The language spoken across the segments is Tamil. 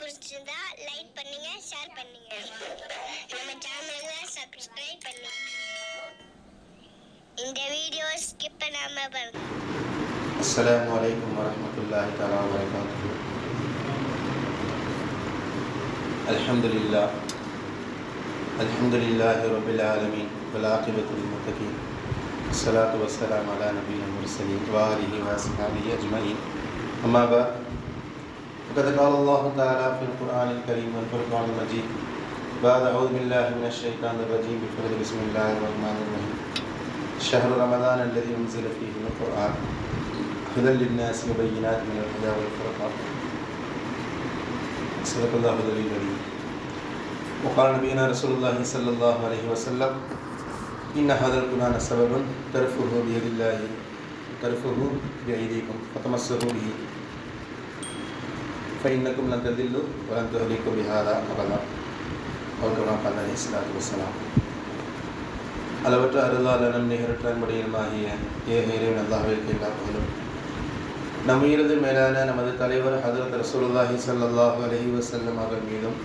பிடிச்சிருந்தா லைக் பண்ணுங்க, ஷேர் பண்ணுங்க. நம்ம சேனலை சப்ஸ்கிரைப் பண்ணுங்க. இந்த வீடியோ ஸ்கிப் பண்ணாம பாருங்க. அஸ்ஸலாமு அலைக்கும் வரஹ்மத்துல்லாஹி தஆலா வபரகாத்துஹு. அல்ஹம்துலில்லாஹி ரப்பில் ஆலமீன் வல் ஆகிபத்து லில் முத்தகீன். ஸலாத்து வஸ்ஸலாமு அலா நபிய்யில் முர்ஸலீன் வ ஆலிஹி வ அஸ்ஹாபிஹி அஜ்மஈன். அம்மா பஅத். فقد قال الله تعالى في القرآن الكريم والفرقان المجيد بعد أعوذ بالله من الشيطان الرجيم بسم الله الرحمن الرحيم. شهر رمضان الذي أنزل فيه القرآن هدى للناس وبينات من الهدى والفرقان. صدق الله العلي العظيم. وقال نبينا رسول الله صلى الله عليه وسلم إن هذا القرآن سبب ترفعه بيد الله ترفعه بأيديكم فتمسكوا به فإنكم لن تضلوا ولن تهلكوا بهذا أبدا. أو كما قال عليه الصلاة والسلام. அளவற்ற அருளாளனும் நிகரற்ற அன்புடையனுமாகிய ஏக இறைவன் அல்லாஹ்விற்கு எல்லா புகழும். நம் உயிரது மேலான நமது தலைவர் ஹதரத் ரசூலுல்லாஹி ஸல்லல்லாஹு அலைஹி வஸல்லம் அவர்கள் மீதும்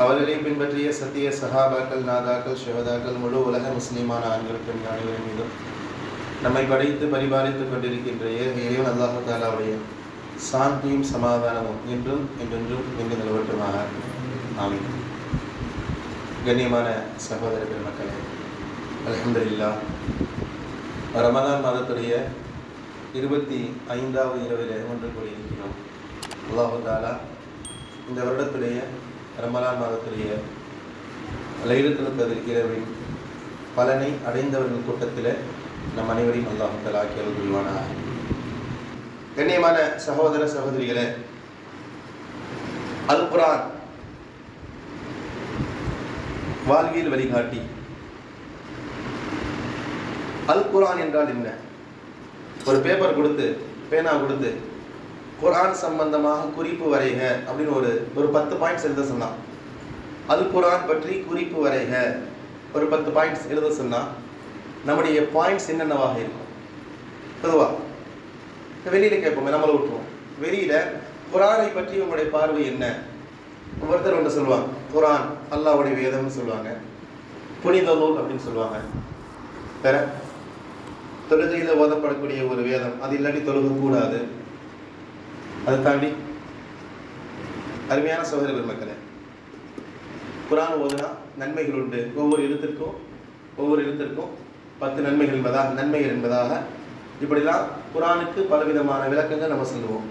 அவர்களை பின்பற்றிய சத்திய சஹாபாக்கள், நாதாக்கள், ஷஹதாக்கள், முழு உலக முஸ்லிமான ஆண்கள் பெண் அனைவரின் மீதும் நம்மை படைத்து பரிபாலித்துக் கொண்டிருக்கின்ற ஏக இறைவன் அல்லாஹ் தஆலாவுடைய சாந்தியும் சமாதானமும் என்றும் என்றென்றும் என்று நிலவட்டுமாக. ஆமீன். கண்ணியமான சகோதர பெருமக்களே, அல்ஹம்துலில்லாஹ், ரமதான் மாதத்துடைய 25வது இரவிலே ஒன்று கூடியிருக்கிறோம். அல்லாஹ் தஆலா இந்த வருடத்துடைய ரமலான் மாதத்துடைய லைலத்துல் கத்ர் இரவின் பலனை அடைந்தவர்கள் கூட்டத்தில் நம் அனைவரையும் அல்லாஹ் தஆலா ஆக்கி அருள் புரிவானாக. கண்ணியமான சகோதர சகோதரிகளே, அல் குர்ஆன் வாழ்வியல் வழிகாட்டி. அல் குர்ஆன் என்றால் என்ன? ஒரு பேப்பர் கொடுத்து, பேனா கொடுத்து, குர்ஆன் சம்பந்தமாக குறிப்பு வரைக அப்படின்னு ஒரு 10 பாயிண்ட்ஸ் எழுத சொன்னான். அல் குர்ஆன் பற்றி குறிப்பு வரைக ஒரு 10 பாயிண்ட்ஸ் எழுத சொன்னால் நம்முடைய பாயிண்ட்ஸ் என்னென்னவாக இருக்கும்? பொதுவாக வெளியில் கேட்போமே, நம்மளை விட்டுருவோம். வெளியில் குர்ஆனை பற்றி உங்களுடைய பார்வை என்ன? ஒருத்தர் ஒன்று சொல்லுவாங்க, குர்ஆன் அல்லாஹ்வுடைய வேதம்னு சொல்லுவாங்க, புனித நூல் அப்படின்னு சொல்லுவாங்க. வேற தொழுகையில் ஓதப்படக்கூடிய ஒரு வேதம், அது இல்லாட்டி தொழுக கூடாது. அதை தாண்டி அருமையான சகோதர பெருமக்களே, குர்ஆன் ஓதுனா நன்மைகள் உண்டு. ஒவ்வொரு எழுத்திற்கும் 10 நன்மைகள் என்பதாக இப்படிலாம் குர்ஆனுக்கு பலவிதமான விளக்கங்கள் நம்ம சொல்லுவோம்.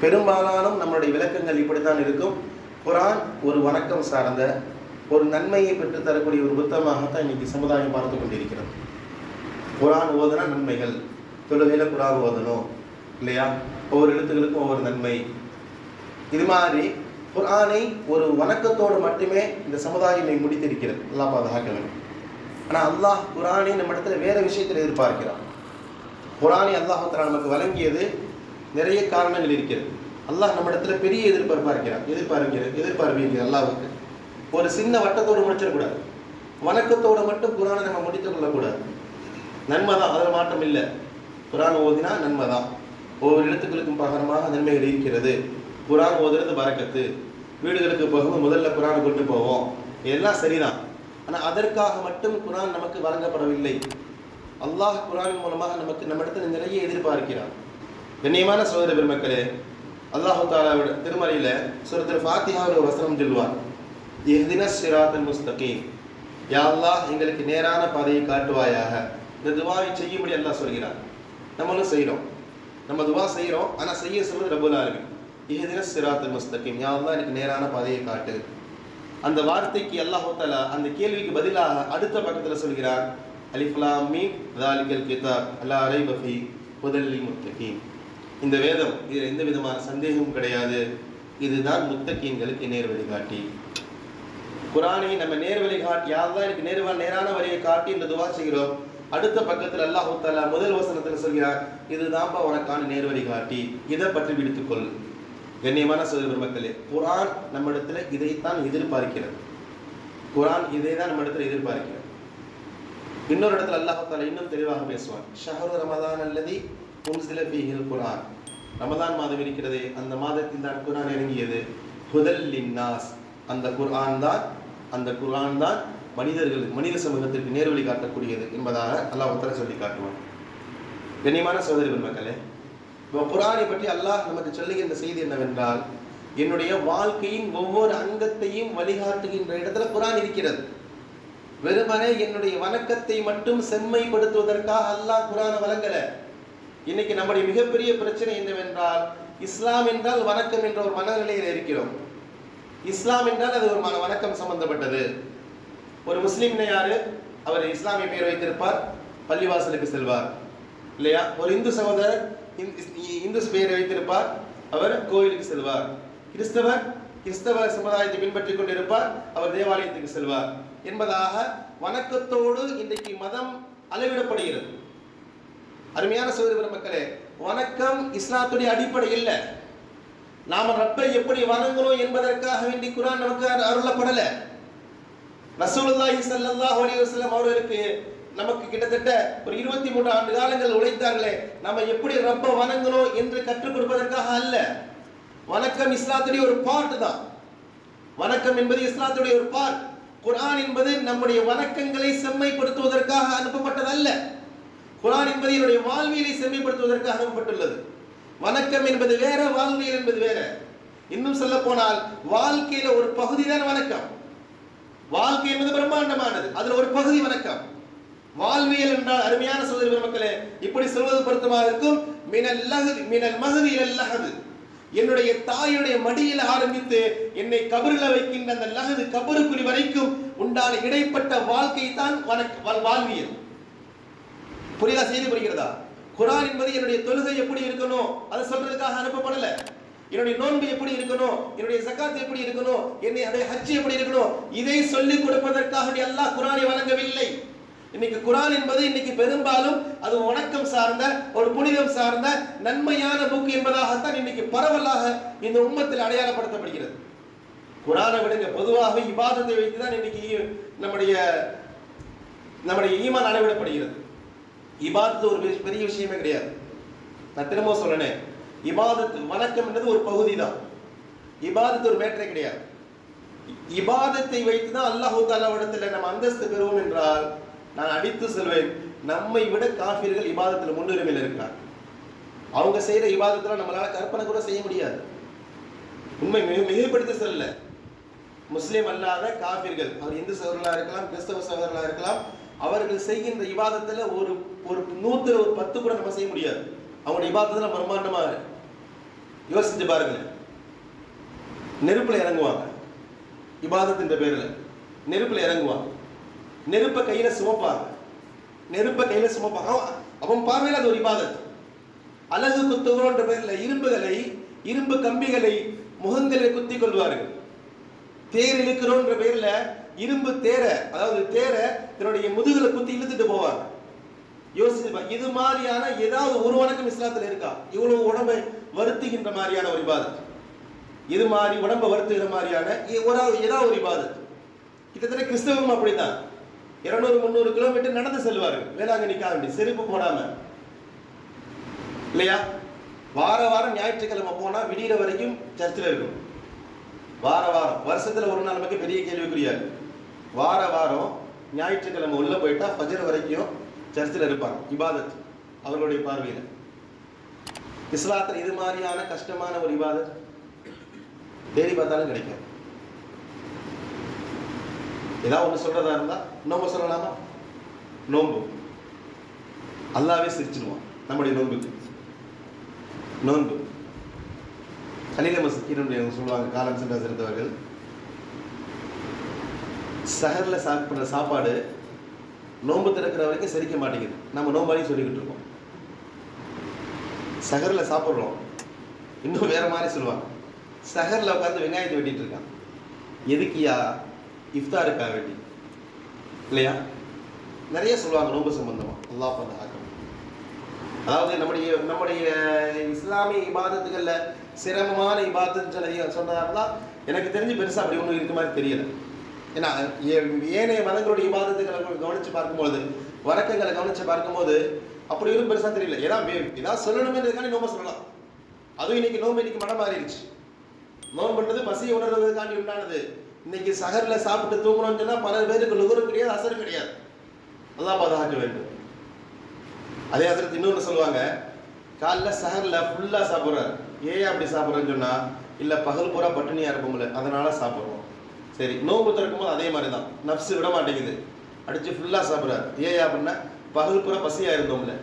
பெரும்பாலானும் நம்மளுடைய விளக்கங்கள் இப்படித்தான் இருக்கும். குர்ஆன் ஒரு வணக்கம் சார்ந்த ஒரு நன்மையை பெற்று தரக்கூடிய ஒரு புத்தகமாகத்தான் இன்னைக்கு சமுதாயம் பார்த்து கொண்டிருக்கிறது. குர்ஆன் ஓதுனா நன்மைகள், தொழுகையில் குர்ஆன் ஓதணும் இல்லையா, ஒவ்வொரு எழுத்துக்களுக்கும் ஒவ்வொரு நன்மை. இது மாதிரி குர்ஆனை ஒரு வணக்கத்தோடு மட்டுமே இந்த சமுதாயம் முடித்திருக்கிறது. அல்லாஹ் பாதுகாக்க வேண்டும். ஆனால் அல்லாஹ் குர்ஆனை நம்ம இடத்துல வேற விஷயத்தில் எதிர்பார்க்கிறான். குர்ஆனை அல்லாஹ் தஆலா நமக்கு வழங்கியது நிறைய காரணங்கள் இருக்கிறது. அல்லாஹ் நம்ம இடத்துல பெரிய எதிர்பார்ப்பு அல்லாஹ்வுக்கு ஒரு சின்ன வட்டத்தோடு முடிச்சிடக்கூடாது. வணக்கத்தோடு மட்டும் குர்ஆனை நம்ம முடித்துக் கொள்ளக்கூடாது. நன்மை தான், அதில் மாற்றம் இல்லை. குர்ஆன் ஓதினா நன்மை தான். ஒவ்வொரு எழுத்துக்களுக்கும் பகரமாக நன்மைகள் இருக்கிறது. குர்ஆன் ஓதுறது பரக்கத்து. வீடுகளுக்கு போகும்போது முதல்ல குர்ஆனை கொண்டு போவோம், எல்லாம் சரிதான். ஆனால் அதற்காக மட்டும் குர்ஆன் நமக்கு வழங்கப்படவில்லை. அல்லாஹ் குர்ஆன் மூலமாக நம்ம இடத்துல நிறைய எதிர்பார்க்கிறான். கண்ணியமான சகோதர பெருமக்களே, அல்லாஹ் தஆலாவோட திருமறையில் சூரத்துல் ஃபாத்திஹாவில் ஒரு வசனம் சொல்லுவார், இஹ்தினஸ் ஸிராத்தல் முஸ்தகீம். யா அல்லாஹ், எங்களுக்கு நேரான பாதையை காட்டுவாயாக. இந்த துஆவை செய்யும்படி அல்லாஹ் சொல்கிறார். நம்மளும் செய்கிறோம், நம்ம துஆ செய்கிறோம். ஆனால் செய்ய சொல்வது ரப்புல் ஆலமீன். இஹ்தினஸ் ஸிராத்தல் முஸ்தகீம், யா அல்லாஹ் எனக்கு நேரான பாதையை காட்டு. அந்த வார்த்தைக்கு அல்லாஹ் தஆலா அந்த கேள்விக்கு பதிலாக அடுத்த பக்கத்தில் சொல்கிறார், அலிஃப் லாம் மீம் ஸாலிகல் கிதாப் லா ரைப ஃபீ ஹுதல் லில் முத்தகீன். இந்த வேதம், இதில் எந்த விதமான சந்தேகமும் கிடையாது, இதுதான் முத்தகீன்களுக்கு நேர் வழிகாட்டி. குர்ஆனை நம்ம நேர் வழிகாட்டி, அல்லாஹ் எனக்கு நேரான வழியை காட்டி இந்த துஆ செய்கிறோம். அடுத்த பக்கத்தில் அல்லாஹ் தஆலா முதல் வசனத்தில் சொல்கிறார், இதுதான்ப்பா உனக்கான நேர் வழிகாட்டி, இதை பற்றி விடுத்துக்கொள். கண்ணியமான சகோதர பெருமக்களே, குர்ஆன் நம்ம இடத்துல இதைத்தான் எதிர்பார்க்கிறது. இன்னொரு இடத்துல அல்லாஹ் தஆலா இன்னும் தெளிவாக பேசுவான், ஷஹ்ரு ரமதான் அல்லதி உன்ஸில ஃபீஹில் குர்ஆன். ரமதான் மாதம் இருக்கிறதே, அந்த மாதத்தில் தான் குர்ஆன் இறங்கியது. ஹுதல் லின்னாஸ், அந்த குர்ஆன் தான் மனித சமூகத்திற்கு நேர்வழி காட்டக்கூடியது என்பதாக அல்லாஹ் தஆலா சொல்லி காட்டுவான். கண்ணியமான சகோதரர்கள் மக்களே, இப்போ குர்ஆனை பற்றி அல்லாஹ் நமக்கு சொல்லுகின்ற செய்தி என்னவென்றால், என்னுடைய வாழ்க்கையின் ஒவ்வொரு அங்கத்தையும் வழிகாட்டுகின்ற இடத்துல குர்ஆன் இருக்கிறது. வெறுமனே என்னுடைய வணக்கத்தை மட்டும் செம்மைப்படுத்துவதற்காக அல்லாஹ் குர்ஆனை வழங்கல. இன்னைக்கு நம்முடைய மிகப்பெரிய பிரச்சனை என்னவென்றால், இஸ்லாம் என்றால் வணக்கம் என்ற ஒரு மனநிலையில் இருக்கிறோம். இஸ்லாம் என்றால் அது ஒரு வணக்கம் சம்பந்தப்பட்டது. ஒரு முஸ்லீம் யாரு, அவர் இஸ்லாமிய பெயர் வைத்திருப்பார், பள்ளிவாசலுக்கு செல்வார் இல்லையா? ஒரு இந்து சகோதரர் இந்து பெயரை வைத்திருப்பார், அவர் கோயிலுக்கு செல்வார். கிறிஸ்தவ சமுதாயத்தை பின்பற்றிக் கொண்டிருப்பார், அவர் தேவாலயத்துக்கு செல்வார் என்பதாக வணக்கத்தோடு இன்றைக்கு மதம் அளவிடப்படுகிறது. அருமையான சகோதர மக்களே, வணக்கம் இஸ்லாத்துடைய அடிப்படை இல்லை. நாம ரப்பை எப்படி வணங்கணும் என்பதற்காக வேண்டி குர்ஆன் நமக்கு அருளப்படல. ரசூலுல்லாஹி ஸல்லல்லாஹு அலைஹி வஸல்லம் அவர்களுக்கு நமக்கு கிட்டத்தட்ட ஒரு 23 ஆண்டு காலங்கள் உழைத்தார்களே, நம்ம எப்படி ரப்பை வணங்கணும் என்று கற்றுக் கொடுப்பதற்காக அல்ல. வணக்கம் இஸ்லாத்துடைய ஒரு பார்ட் தான். வணக்கம் என்பது இஸ்லாத்துடைய ஒரு பார்ட். குர்ஆன் என்பது நம்முடைய வணக்கங்களை செம்மைப்படுத்துவதற்காக அனுப்பப்பட்டது அல்ல. குர்ஆன் என்பது என்னுடைய வாழ்வியலை செம்மைப்படுத்துவதற்காக அனுப்பப்பட்டுள்ளது. வணக்கம் என்பது வேற, வாழ்வியல் என்பது வேற. இன்னும் சொல்ல போனால், வாழ்க்கையில ஒரு பகுதி தான் வணக்கம். வாழ்க்கை என்பது பிரம்மாண்டமானது, அதுல ஒரு பகுதி வணக்கம். வாழ்வியல் என்றால் அருமையான சகோதர மக்களே, இப்படி சொல்வது பொருத்தமாக இருக்கும். மினல் மஹதி இலல் லஹது, என்னுடைய தாயுடைய மடியில் ஆரம்பித்து என்னை கபரில் வைக்கின்ற அந்த லஹது கபருக்குறி வரைக்கும் உண்டான இடைப்பட்ட வாழ்க்கை தான் வாழ்வியல். புரியுதா? செய்தி புரிகிறதா? குர்ஆன் என்பது என்னுடைய தொழுகை எப்படி இருக்கணும் அதை சொல்றதுக்காக அனுப்பப்படல. என்னுடைய நோன்பு எப்படி இருக்கணும், என்னுடைய ஜகாத் எப்படி இருக்கணும், என்னுடைய ஹஜ் எப்படி இருக்கணும், இதை சொல்லிக் கொடுப்பதற்காக அல்லாஹ் குர்ஆனை வழங்கவில்லை. இன்னைக்கு குர்ஆன் என்பது இன்னைக்கு பெரும்பாலும் அது வணக்கம் சார்ந்த, ஒரு புனிதம் சார்ந்த நன்மையான புக் என்பதாகத்தான் இன்னைக்கு பரவலாக இந்த உம்மத்தில் அடையாளப்படுத்தப்படுகிறது. குர்ஆனை விடுங்க, பொதுவாக இபாதத்தை வைத்துதான் இன்னைக்கு நம்முடைய ஈமான் அளவிடப்படுகிறது. இபாதத்து ஒரு பெரிய விஷயமே கிடையாது. நான் திரும்ப சொல்றேன், இபாதத்து வணக்கம் என்பது ஒரு பகுதி தான். இபாதத்து ஒரு மேட்டரே கிடையாது. இபாதத்தை வைத்துதான் அல்லாஹ் தஆலாவிடத்தில் நம்ம அந்தஸ்து பெறுவோம் என்றால், நான் அடித்து சொல்வேன், நம்மை விட காஃபிர்கள் இபாதத்தில் முன்னுரிமையில் இருக்கிறார். அவங்க செய்யற இபாதத்துல நம்மளால கற்பனை கூட செய்ய முடியாது. உண்மை மிகைப்படுத்தி சொல்லல. முஸ்லீம் அல்லாத காஃபிர்கள், அவர் இந்து சகோதரர்களாக இருக்கலாம், கிறிஸ்தவ சகோதரர்களாக இருக்கலாம், அவர்கள் செய்கின்ற இபாதத்துல ஒரு 100ல் ஒரு 10 கூட நம்ம செய்ய முடியாது. அவங்களுடைய இபாதத்துல பிரம்மாண்டமா யோசிச்சு பாருங்க. நெருப்புல இறங்குவாங்க, இபாதத்தின் பேர்ல நெருப்புல இறங்குவாங்க, நெருப்பை கையில சுமப்பாங்க. அவன் பார்வையில் அது ஒரு இபாதத். அழகு குத்துகிறோன்ற பேர்ல இரும்பு கம்பிகளை முகங்களை குத்தி கொள்வார்கள். தேர் இழுக்கிறோன்ற பேர்ல இரும்பு தேரை தன்னுடைய முதுகுல குத்தி இழுத்துட்டு போவாங்க. யோசிச்சு, இது மாதிரியான ஏதாவது ஒரு வணக்கம் இஸ்லாத்துல இருக்கா? இவ்வளவு உடம்பை வருத்துகின்ற மாதிரியான ஒரு இபாதத், இது மாதிரி உடம்பை வருத்துகிற மாதிரியான ஏதாவது ஒரு இபாதத். கிட்டத்தட்ட கிறிஸ்தவம் அப்படித்தான். 200-300 கிலோமீட்டர் நடந்து செல்வார்கள் வேளாங்கண்ணிக்காக வேண்டி, செருப்பு போடாம இல்லையா? வாரம் ஞாயிற்றுக்கிழமை போனா விடிகிற வரைக்கும் சர்ச்சில் இருக்கும். வாரம் வருஷத்துல ஒரு நாள் நமக்கு பெரிய கேள்விக்குரியாது. வாரம் ஞாயிற்றுக்கிழமை உள்ள போயிட்டா ஃபஜர் வரைக்கும் சர்ச்சில் இருப்பாங்க. இபாதத் அவர்களுடைய பார்வையில். இஸ்லாத்தில் இது மாதிரியான கஷ்டமான ஒரு இபாதத் தேடி பார்த்தாலும் கிடைக்காது. ஏதாவது ஒன்று சொல்றதா இருந்தா நோம்பு சொல்லலாமா? நோம்பு அல்லாவே சிரிச்சிடுவான். நம்முடைய நோன்பு கலில மஸ்கினுடைய சொல்லுவாங்க, காலம் சென்ற சிறந்தவர்கள், சஹர்ல சாப்பிட்ற சாப்பாடு நோன்பு திறக்கிற வரைக்கும் செரிக்க மாட்டேங்குது. நம்ம நோம்பாலையும் சொல்லிக்கிட்டு இருக்கோம். சஹர்ல சாப்பிட்றோம், இன்னும் வேற மாதிரி சொல்லுவாங்க. சஹர்ல உட்காந்து வெங்காயத்தை வெட்டிட்டு இருக்கான். எதுக்கியா? இஃப்தாருக்காக வேண்டி இல்லையா? நிறைய சொல்லுவாங்க நோன்பு சம்பந்தமா. அல்லாஹ் பாதுகாக்கணும். அதாவது நம்முடைய இஸ்லாமிய இபாதத்துகள்ல சிரமமான இபாதத்து சொன்னதால எனக்கு தெரிஞ்சு பெருசா அப்படி ஒன்றும் இருக்க மாதிரி தெரியல. ஏன்னா ஏனைய மதங்களுடைய இபாதத்துகளை கவனிச்சு பார்க்கும்போது, வணக்கங்களை கவனிச்சு பார்க்கும்போது அப்படி ஒன்றும் பெருசா தெரியல. ஏதாவது சொல்லணுமே நோம்ப சொல்லலாம். அதுவும் இன்னைக்கு நோன்பு இன்னைக்கு மனம் மாறிடுச்சு. நோன்புன்றது பசியை உணர்வதற்காண்டி உண்டானது. இன்னைக்கு சஹர்ல சாப்பிட்டு தூங்கணும்னு சொன்னா பல பேருக்கு லுகரும் கிடையாது, அசரும் கிடையாது. அல்லாஹ் பாதுகாக்க வேண்டும். அதே ஹஜ்ரத் இன்னொன்று சொல்லுவாங்க, காலைல சஹர்ல ஃபுல்லா சாப்பிட்றாரு. ஏன் அப்படி சாப்பிட்றேன்னு சொன்னா, இல்ல பகல் பூரா பட்டினியா இருப்போம்ல அதனால சாப்பிட்றோம். சரி, நோன்பு திறக்கும் போது அதே மாதிரி தான், நப்சு விட மாட்டேங்குது, அடிச்சு ஃபுல்லா சாப்பிட்றாரு. ஏன் அப்படின்னா பகல் பூரா பசியா இருந்தோம்ல,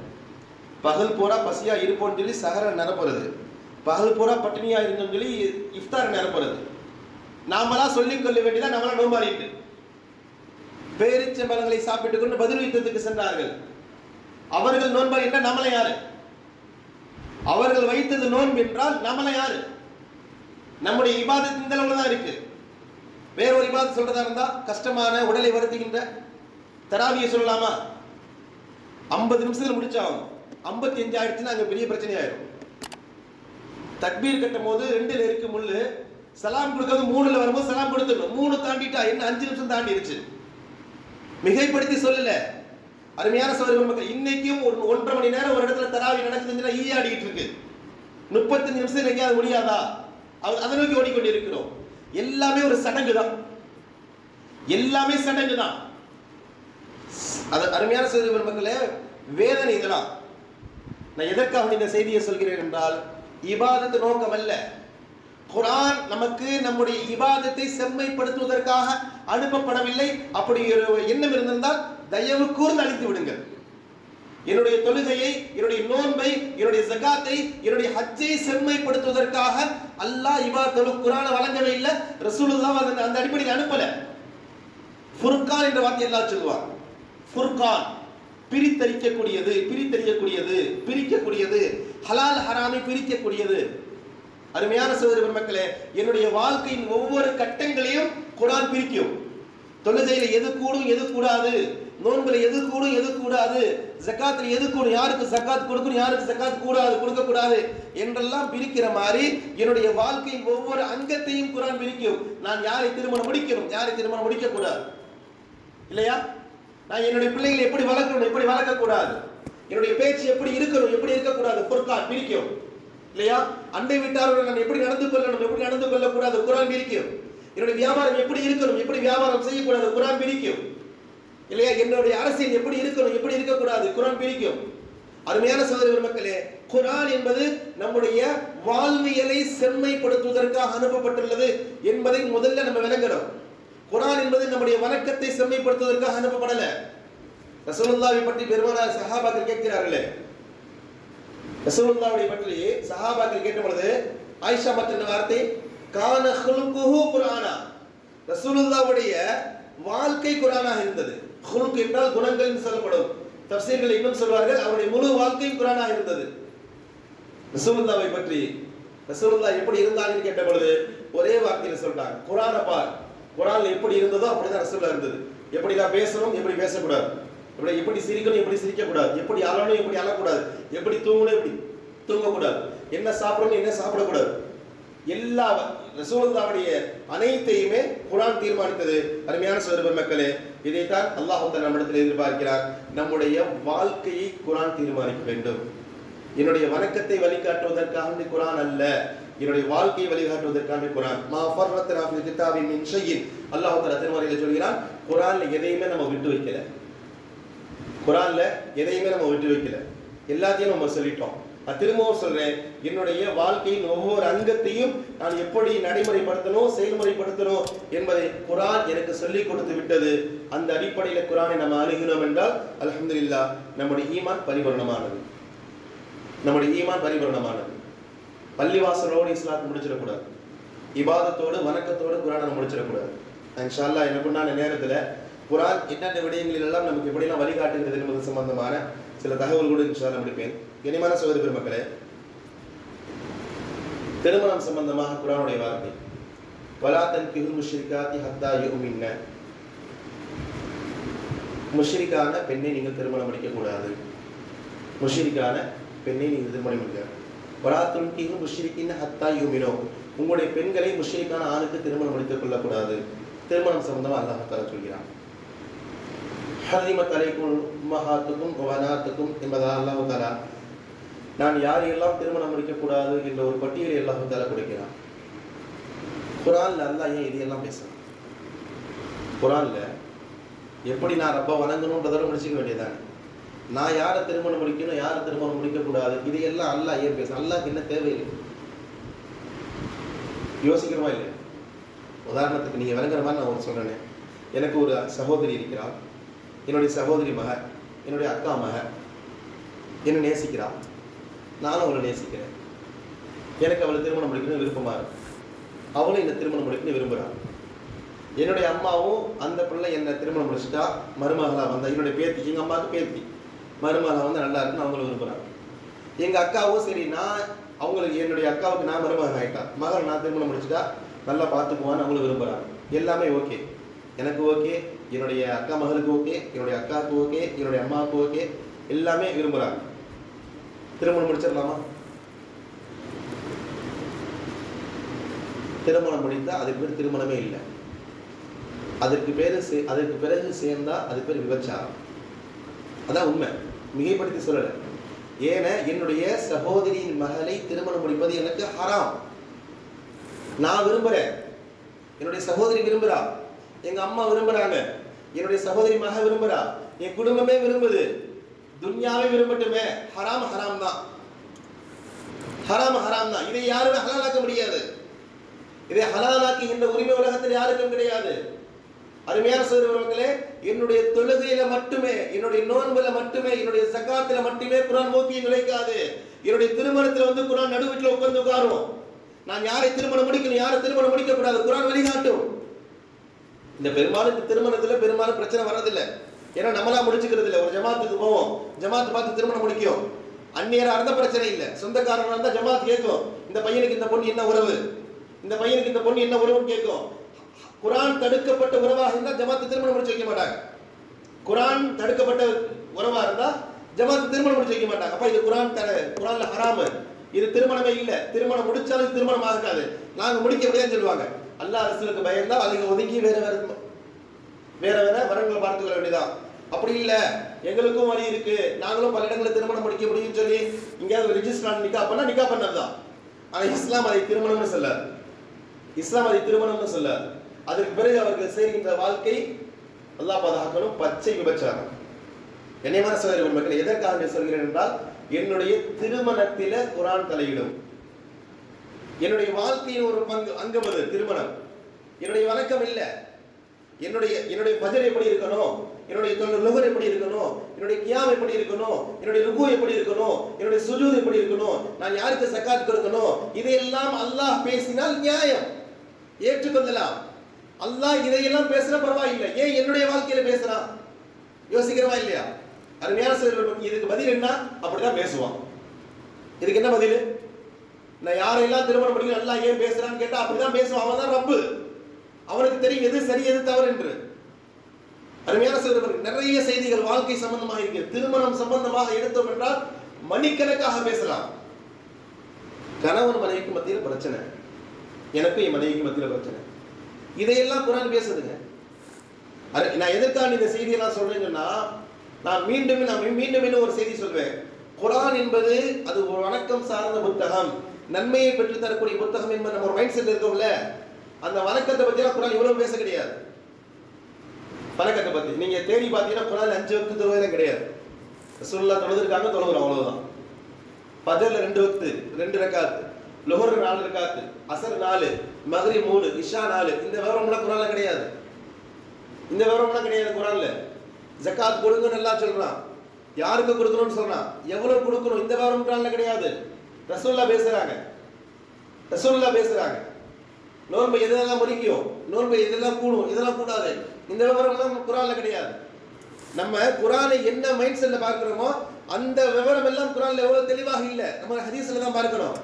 பகல் பூரா பசியா இருப்போம்னு சொல்லி சஹரை நிரப்புறது, பகல் பூரா பட்டினியா இருந்தோம்னு சொல்லி இஃப்தார் நிரப்புறது. நாமளா சொல்லிக் கொள்ள வேண்டியதான் நம்மளா நோம்பாடிட்டு பேரிச்சம்பழங்களை சாப்பிட்டுக் கொண்டு பதில் யுத்தத்துக்கு சென்றார்கள். அவர்கள் நோன்பாளி என்றால் நம்மள யாரு? அவர்கள் வைத்தது நோன்பு என்றால் நம்மள யாரு? நம்முடைய இபாதத் இந்த அளவுல தான் இருக்கு. வேற ஒரு இபாதத் சொல்றதா இருந்தா கஷ்டமான உடலை வருத்துகின்ற தராவியை சொல்லலாமா? 50 நிமிஷத்துல முடிச்சாகும், 55 ஆயிடுச்சுன்னா அங்க பெரிய பிரச்சனை ஆயிடும். தக்பீர் கட்டும் போது 2ல இருக்கு முள்ளு, சலாம் கொடுக்கிறது 3ல வரும்போது சலாம் கொடுத்துடணும். 3 தாண்டிட்டா என்ன 5 நிமிஷம் தாண்டிடுச்சு. மிகைப்படுத்தி சொல்லல. அருமையான சகோதரர்கள் மக்கள், இன்னைக்கும் 1.5 மணி நேரம் ஒரு இடத்துல தராவி நடக்குதுன்னா ஈயாடிட்டு இருக்கு. 35 நிமிஷம் எங்கேயாவது முடியாதா? அதை நோக்கி ஓடிக்கொண்டு இருக்கிறோம். எல்லாமே ஒரு சடங்கு தான், எல்லாமே சடங்கு தான். அது அருமையான சகோதரர்கள் மக்களே, வேதனை இதெல்லாம். நான் எதற்காக இந்த செய்தியை சொல்கிறேன் என்றால், இபாதத்து நோக்கம் அல்ல. குர்ஆன் நமக்கு நம்முடைய இபாதத்தை செம்மைப்படுத்துவதற்காக அனுப்பப்படவில்லை. அப்படி ஒரு எண்ணம் இருந்திருந்தால் தயவு கூர்ந்து அழித்து விடுங்கள். என்னுடைய தொழுகையை, என்னுடைய நோன்பை, என்னுடைய ஜகாத்தை, என்னுடைய ஹஜ்ஜை செம்மைப்படுத்துவதற்காக அல்லாஹ் இபாதத்துல் குர்ஆனை வழங்கவே இல்லை. ரசூலுல்லாஹ் அந்த அடிப்படையில் அனுப்பல. ஃபுர்கான் என்ற வார்த்தை எல்லாம் சொல்லுவார். ஃபுர்கான் பிரித்தறிக்கக்கூடியது, பிரித்தறியக்கூடியது, பிரிக்கக்கூடியது, ஹலால் ஹராமை பிரிக்கக்கூடியது. அருமையான சகோதர பெருமக்களே, என்னுடைய வாழ்க்கையின் ஒவ்வொரு கட்டங்களையும் குர்ஆன் பிரிக்கும். தொழுகையில எது கூடும் எது கூடாது, நோன்புல எது கூடும் எது கூடாது, ஜகாத்துல எது கூடும், யாருக்கு ஜகாத் கொடுக்கணும் யாருக்கு ஜகாத் கூடாது கொடுக்க கூடாது என்றெல்லாம் பிரிக்கிற மாதிரி என்னுடைய வாழ்க்கையின் ஒவ்வொரு அங்கத்தையும் குர்ஆன் பிரிக்கும். நான் யாரை திருமணம் முடிக்கணும், யாரை திருமணம் முடிக்க கூடாது இல்லையா? நான் என்னுடைய பிள்ளைகளை எப்படி வளர்க்கணும், எப்படி வளர்க்க கூடாது, என்னுடைய பேச்சு எப்படி இருக்கணும், எப்படி இருக்கக்கூடாது, குர்ஆன் பிரிக்கும் இல்லையா? அண்டை வீட்டாருடன் நான் எப்படி நடந்து கொள்ளணும், எப்படி நடந்து கொள்ளக்கூடாது, குர்ஆன் பிரிக்கும். என்னுடைய வியாபாரம் எப்படி இருக்கணும், எப்படி வியாபாரம் செய்யக்கூடாது, குர்ஆன் பிரிக்கும் இல்லையா? என்னுடைய அரசியல் எப்படி இருக்கணும், எப்படி இருக்கக்கூடாது, குர்ஆன் பிரிக்கும். அருமையான சகோதர மக்களே, குர்ஆன் என்பது நம்முடைய வாழ்வியலை செம்மைப்படுத்துவதற்காக அனுப்பப்பட்டுள்ளது என்பதை முதல்ல நம்ம விளங்கணும். குர்ஆன் என்பது நம்முடைய வணக்கத்தை செம்மைப்படுத்துவதற்காக அனுப்பப்படல. ரசூலுல்லாஹ்வை பற்றி பெருமானார் சஹாபாக்கள் கேட்கிறார்களே, ரசூலுல்லாஹ்வை பற்றி சஹாபாக்கள் கேட்ட பொழுது ஆயிஷா மற்ற வார்த்தை கான ஹுலுகுஹு குர்ஆனா, ரசூலுல்லாஹ்வுடைய வாழ்க்கை குர்ஆனாக இருந்தது. ஹுலுக் என்றால் குணங்கள் என்று சொல்லப்படும். தஃசீர்கள் இன்னும் சொல்வார்கள் அவருடைய முழு வாழ்க்கையும் குர்ஆனாக இருந்தது. ரசூலுல்லாஹ்வை பற்றி ரசூலுல்லாஹ் எப்படி இருந்தாங்கன்னு கேட்ட பொழுது ஒரே வார்த்தையில சொல்றாங்க, குர்ஆனை பார், குர்ஆன்ல எப்படி இருந்ததோ அப்படிதான் ரசூலுல்லாஹ் இருந்தது. எப்படி தான் பேசணும், எப்படி பேசக்கூடாது, எப்படி சிரிக்கணும், எப்படி சிரிக்க கூடாது, எப்படி அழணும், எப்படி அழக்கூடாது, எப்படி தூங்கணும், எப்படி தூங்கக்கூடாது, என்ன சாப்பிடணும், என்ன சாப்பிடக்கூடாது, எல்லா ரசூலுல்லாஹ்வுடைய அனைத்தையுமே குர்ஆன் தீர்மானித்தது. அருமையான சகோதர மக்களே, இதைத்தான் அல்லாஹ் தஆலா நம்மிடத்தில் எதிர்பார்க்கிறார். நம்முடைய வாழ்க்கையை குர்ஆன் தீர்மானிக்க வேண்டும். என்னுடைய வணக்கத்தை வழிகாட்டுவதற்காக குர்ஆன் அல்ல, என்னுடைய வாழ்க்கையை வழிகாட்டுவதற்காக குர்ஆன். மா ஃபர்ரத்னா ஃபில் கிதாபி மின் ஷைஇன், அல்லாஹ் தஆலா திருமறையில சொல்கிறான், குர்ஆன்ல எதையுமே நம்ம விட்டு வைக்கல. குர்ஆன்ல எதையுமே நம்ம விட்டு வைக்கல, எல்லாத்தையும் நம்ம சொல்லிட்டோம். நான் திரும்பவும் சொல்றேன், என்னுடைய வாழ்க்கையின் ஒவ்வொரு அங்கத்தையும் நான் எப்படி நடைமுறைப்படுத்தணும், செயல்முறைப்படுத்தணும் என்பதை குர்ஆன் எனக்கு சொல்லிக் கொடுத்து விட்டது. அந்த அடிப்படையில் குர்ஆனை நம்ம அணுகினோம் என்றால் அல்ஹம்துலில்லாஹ் நம்முடைய ஈமான் பரிபூர்ணமானது. நம்முடைய ஈமான் பரிபூர்ணமானது. பள்ளிவாசலோடு இஸ்லாத்தை முடிச்சிடக்கூடாது, இபாதத்தோடு வணக்கத்தோடு குர்ஆனை முடிச்சிடக்கூடாது. இன்ஷா அல்லாஹ் எனக்குண்டான நேரத்தில் குர்ஆன் என்னென்ன விடயங்களில் எல்லாம் நமக்கு எப்படிலாம் வழிகாட்டுகிறது என்பது சம்பந்தமான சில தகவல்களோடு இன்ஷா அல்லாஹ் முடிப்பேன். கனிமான சகோதர பெருமக்களே, திருமணம் சம்பந்தமாக குர்ஆனுடைய வார்த்தை, வலா தன்கிஹுல் முஷ்ரிகாத்தி ஹத்தா யுமின்ன, முஷ்ரிக்கான பெண்ணை நீங்கள் திருமணம் முடிக்க கூடாது, முஷ்ரிக்கான பெண்ணை நீங்கள் திருமணம் முடிக்க. வலா துன்கிஹுல் முஷ்ரிகின் ஹத்தா யுமினோ, உங்களுடைய பெண்களை முஷ்ரிக்கான ஆணுக்கு திருமணம் முடித்துக் கொள்ளக்கூடாது. திருமணம் சம்பந்தமாக அல்லாஹ் தஆலா சொல்கிறான். ஹரிமத் அலைக்கும் உம்மஹாத்துக்கும் வபனாத்துக்கும் என்பதாக அல்லாஹ் தஆலா நான் யாரையெல்லாம் திருமணம் முடிக்கக்கூடாது என்ற ஒரு பட்டியலை அல்லாஹ் தஆலா கொடுக்கிறான். குர்ஆன்ல அல்லாஹ் ஏன் இதையெல்லாம் பேசுறான்? குர்ஆன்ல எப்படி நான் ரப்ப வணங்கணும்ன்றதோட முடிச்சுக்க வேண்டியதானே. நான் யாரை திருமணம் முடிக்கணும், யாரை திருமணம் முடிக்கக்கூடாது, இதையெல்லாம் அல்லாஹ் ஏன் பேசுறான்? அல்லாஹ்க்கு என்ன தேவையில்லை? யோசிக்கிறோமா இல்லை? உதாரணத்துக்கு நீங்கள் விளங்குற மாதிரி நான் ஒன்று சொல்கிறேனே. எனக்கு ஒரு சகோதரி இருக்கிறாள். என்னுடைய சகோதரி மக, என்னுடைய அக்கா மக என்னை நேசிக்கிறாள். நானும் அவளை நேசிக்கிறேன். எனக்கு அவளை திருமணம் முடிக்கணும்னு விருப்பமாக இருக்கு. அவளும் என்னை திருமணம் முடிக்கணும்னு விரும்புகிறாள். என்னுடைய அம்மாவும் அந்த பிள்ளை என்னை திருமணம் முடிச்சுட்டா மருமகளாக வந்தா, என்னுடைய பேத்தி, எங்கள் அம்மாவுக்கு பேத்தி மருமகளாக வந்து நல்லா இருக்குன்னு அவங்களும் விரும்புகிறாங்க. எங்கள் அக்காவும் சரி, நான் அவங்களுக்கு என்னுடைய அக்காவுக்கு நான் மருமகன் ஆகிட்டா, மகள் நான் திருமணம் முடிச்சுட்டா நல்லா பார்த்துக்குவான்னு அவங்களும் விரும்புகிறாங்க. எல்லாமே ஓகே, எனக்கு ஓகே, என்னுடைய அக்கா மகளுக்கு ஓகே, என்னுடைய அக்காவுக்கு ஓகே, என்னுடைய அம்மாவுக்கு ஓகே, எல்லாமே விரும்புகிறாங்க. திருமணம் முடிச்சிடலாமா? திருமணம் முடிந்தால் அதுக்கு பேர் திருமணமே இல்லை. அதற்கு பிறகு சேர்ந்தா அது பேர் விபச்சாரம். அதான் உண்மை, மிகைப்படுத்தி சொல்லலை. ஏன்னா என்னுடைய சகோதரியின் மகளை திருமணம் முடிப்பது எனக்கு ஹராம். நான் விரும்புகிறேன், என்னுடைய சகோதரி விரும்புகிறா, எங்கள் அம்மா விரும்புகிறாங்க, என்னுடைய சகோதரி மக விரும்புகிறா, என் குடும்பமே விரும்புது, துன்யாவே விரும்பட்டுமே. ஹராம் ஹராம் தான், ஹராம் ஹராம் தான். இதை யாருமே ஹலாலாக்க முடியாது. இதை ஹலாலாக்குகின்ற உரிமை உலகத்தில் யாருக்கும் கிடையாது. அருமையான சகோதரர்களே, என்னுடைய தொழுகையில மட்டுமே, என்னுடைய நோன்புல மட்டுமே, என்னுடைய ஸகாத்துல மட்டுமே குர்ஆன் மோதியை நுழைக்காது. என்னுடைய திருமணத்துல வந்து குர்ஆன் நடுவீட்டில் உட்கார்ந்து உட்காரும். நான் யாரை திருமணம் முடிக்கணும், யாரை திருமணம் முடிக்கக்கூடாது, குர்ஆன் வழிகாட்டும். இந்த திருமணத்துல பெரும்பாலும் பிரச்சனை வர்றதில்லை. ஏன்னா நம்மளா முடிச்சுக்கிறது இல்லை. ஒரு ஜமாத்துக்கு போவோம், ஜமாத்து பார்த்து திருமணம் முடிக்கும். அந்நியராக இருந்தால் பிரச்சனை இல்லை. சொந்தக்காரனாக இருந்தால் ஜமாத் கேட்கும், இந்த பையனுக்கு இந்த பொண்ணு என்ன உறவு, இந்த பையனுக்கு இந்த பொண்ணு என்ன உறவுன்னு கேட்கும். குர்ஆன் தடுக்கப்பட்ட உறவாக இருந்தால் ஜமாத்து திருமணம் முடிச்சு வைக்க மாட்டாங்க. குர்ஆன் தடுக்கப்பட்ட உறவாக இருந்தால் ஜமாத்து திருமணம் முடிச்சு வைக்க மாட்டாங்க. அப்போ இது குர்ஆன்ல ஹராமு, இது திருமணமே இல்லை, திருமணம் முடிச்சாலும் திருமணம் ஆகாது, நாங்கள் முடிக்க முடியாதுன்னு சொல்லுவாங்க. அல்லாஹ் ரசூலுக்கு பயந்தா அதுங்க ஒதுக்கி வேற வரங்களை பார்த்துக்கொள்ள வேண்டியதான். அப்படி இல்லை, எங்களுக்கும் வழி இருக்கு, நாங்களும் பல இடங்களில் திருமணம் முடிக்க முடியும்னு சொல்லி இங்கேயாவது ரிஜிஸ்டர் நிக்கா பண்ணா நிக்கா பண்ணதுதான். ஆனால் இஸ்லாம் அதை திருமணம்னு சொல்லாது. இஸ்லாம் அதை திருமணம்னு சொல்லாது. அதற்கு பிறகு அவர்கள் செய்கின்ற வாழ்க்கை அல்லாஹ் பாதுகாக்கணும், பச்சை விபச்சாரம். என்னையமான சகோதரர்கள் மக்கள், எதற்காக சொல்கிறேன் என்றால், என்னுடைய திருமணத்தில குர்ஆன் தலையிடும். என்னுடைய வாழ்க்கையின் ஒரு அங்கம் அது திருமணம். என்னுடைய வணக்கம் இல்லை. என்னுடைய பஜர் எப்படி இருக்கணும், என்னுடைய லுகர் எப்படி இருக்கணும், என்னுடைய கியாம் எப்படி இருக்கணும், என்னுடைய ருக்கு எப்படி இருக்கணும், என்னுடைய சுஜூத் எப்படி இருக்கணும், நான் யாருக்கு ஸகாத் கொடுக்கணும், இதையெல்லாம் அல்லாஹ் பேசினால் நியாயம், ஏற்றுக்கொள்ளலாம். அல்லாஹ் இதையெல்லாம் பேசுற பரவாயில்லை, ஏன் என்னுடைய வாழ்க்கையில பேசுறான்? யோசிக்கிறவா இல்லையா? அருமையான சகோதரர்கள், இதுக்கு பதில் என்ன? அப்படிதான் பேசுவான். இதுக்கு என்ன பதில்? நான் யாரெல்லாம் திருமணம் முடிக்கணும் அல்லாஹ் ஏன் பேசுறான்னு கேட்டா அப்படிதான் பேசுவான். அவன் தான் ரப்பு, அவனுக்கு தெரியும் எது சரி எது தவறு என்று. அருமையான சகோதரர்கள், நிறைய செய்திகள் வாழ்க்கை சம்பந்தமாக இருக்கிறது. திருமணம் சம்பந்தமாக எடுத்தோம் என்றால் மணிக்கணக்காக பேசலாம். கணவன் மனைவிக்கு மத்தியில் பிரச்சனை, எனக்கும் என் மனைவிக்கு மத்தியில் பிரச்சனை, இதையெல்லாம் குர்ஆன் பேசுதுங்க. நான் எதற்காக இந்த செய்தியெல்லாம் சொல்றேன்னா, நான் மீண்டும் ஒரு செய்தி சொல்வேன். குர்ஆன் என்பது அது ஒரு வணக்கம் சார்ந்த புத்தகம், நன்மையை பெற்று தரக்கூடிய புத்தகம் என்பது நம்ம ஒரு மைண்ட் செட் இருக்கோம்ல. அந்த வணக்கத்தை பற்றிலாம் குர்ஆன் இவ்வளவு பேச கிடையாது. வணக்கத்தை பற்றி நீங்க தேடி பார்த்தீங்கன்னா குர்ஆன் 5 வக்து தொழுவதே கிடையாது. ரசூலுல்லாஹ் தொழுதுருக்காங்க, தொழுகிறோம், அவ்வளவுதான். ஃபஜ்ர்ல 2 வக்து 2 ரக்காத், லுஹர் 4 ரக்காத், அஸ்ர் 4, மக்ரிப் 3, இஷா 4. இந்த விவரம்லாம் குர்ஆன்ல கிடையாது. இந்த விவரம்லாம் கிடையாது குர்ஆன்ல. ஜகாத் கொடுங்கன்னு எல்லாம் சொல்றான், யாருக்கு கொடுக்கணும்னு சொல்றான், எவ்வளவு கொடுக்கணும், இந்த விவரம் குர்ஆன்ல கிடையாது. ரசூலுல்லாஹ் பேசுறாங்க. நோன்பு எதெல்லாம் முறிக்கும், நோன்பு எதெல்லாம் கூடும், இதெல்லாம் கூடாது, இந்த விவரம்லாம் குர்ஆன்ல கிடையாது. நம்ம குர்ஆனை என்ன மைண்ட் செட்ல பார்க்கிறோமோ அந்த விவரம் எல்லாம் குர்ஆன்ல எவ்வளவு தெளிவாக இல்லை, நம்ம ஹதீஸ்ல தான் பார்க்கணும்.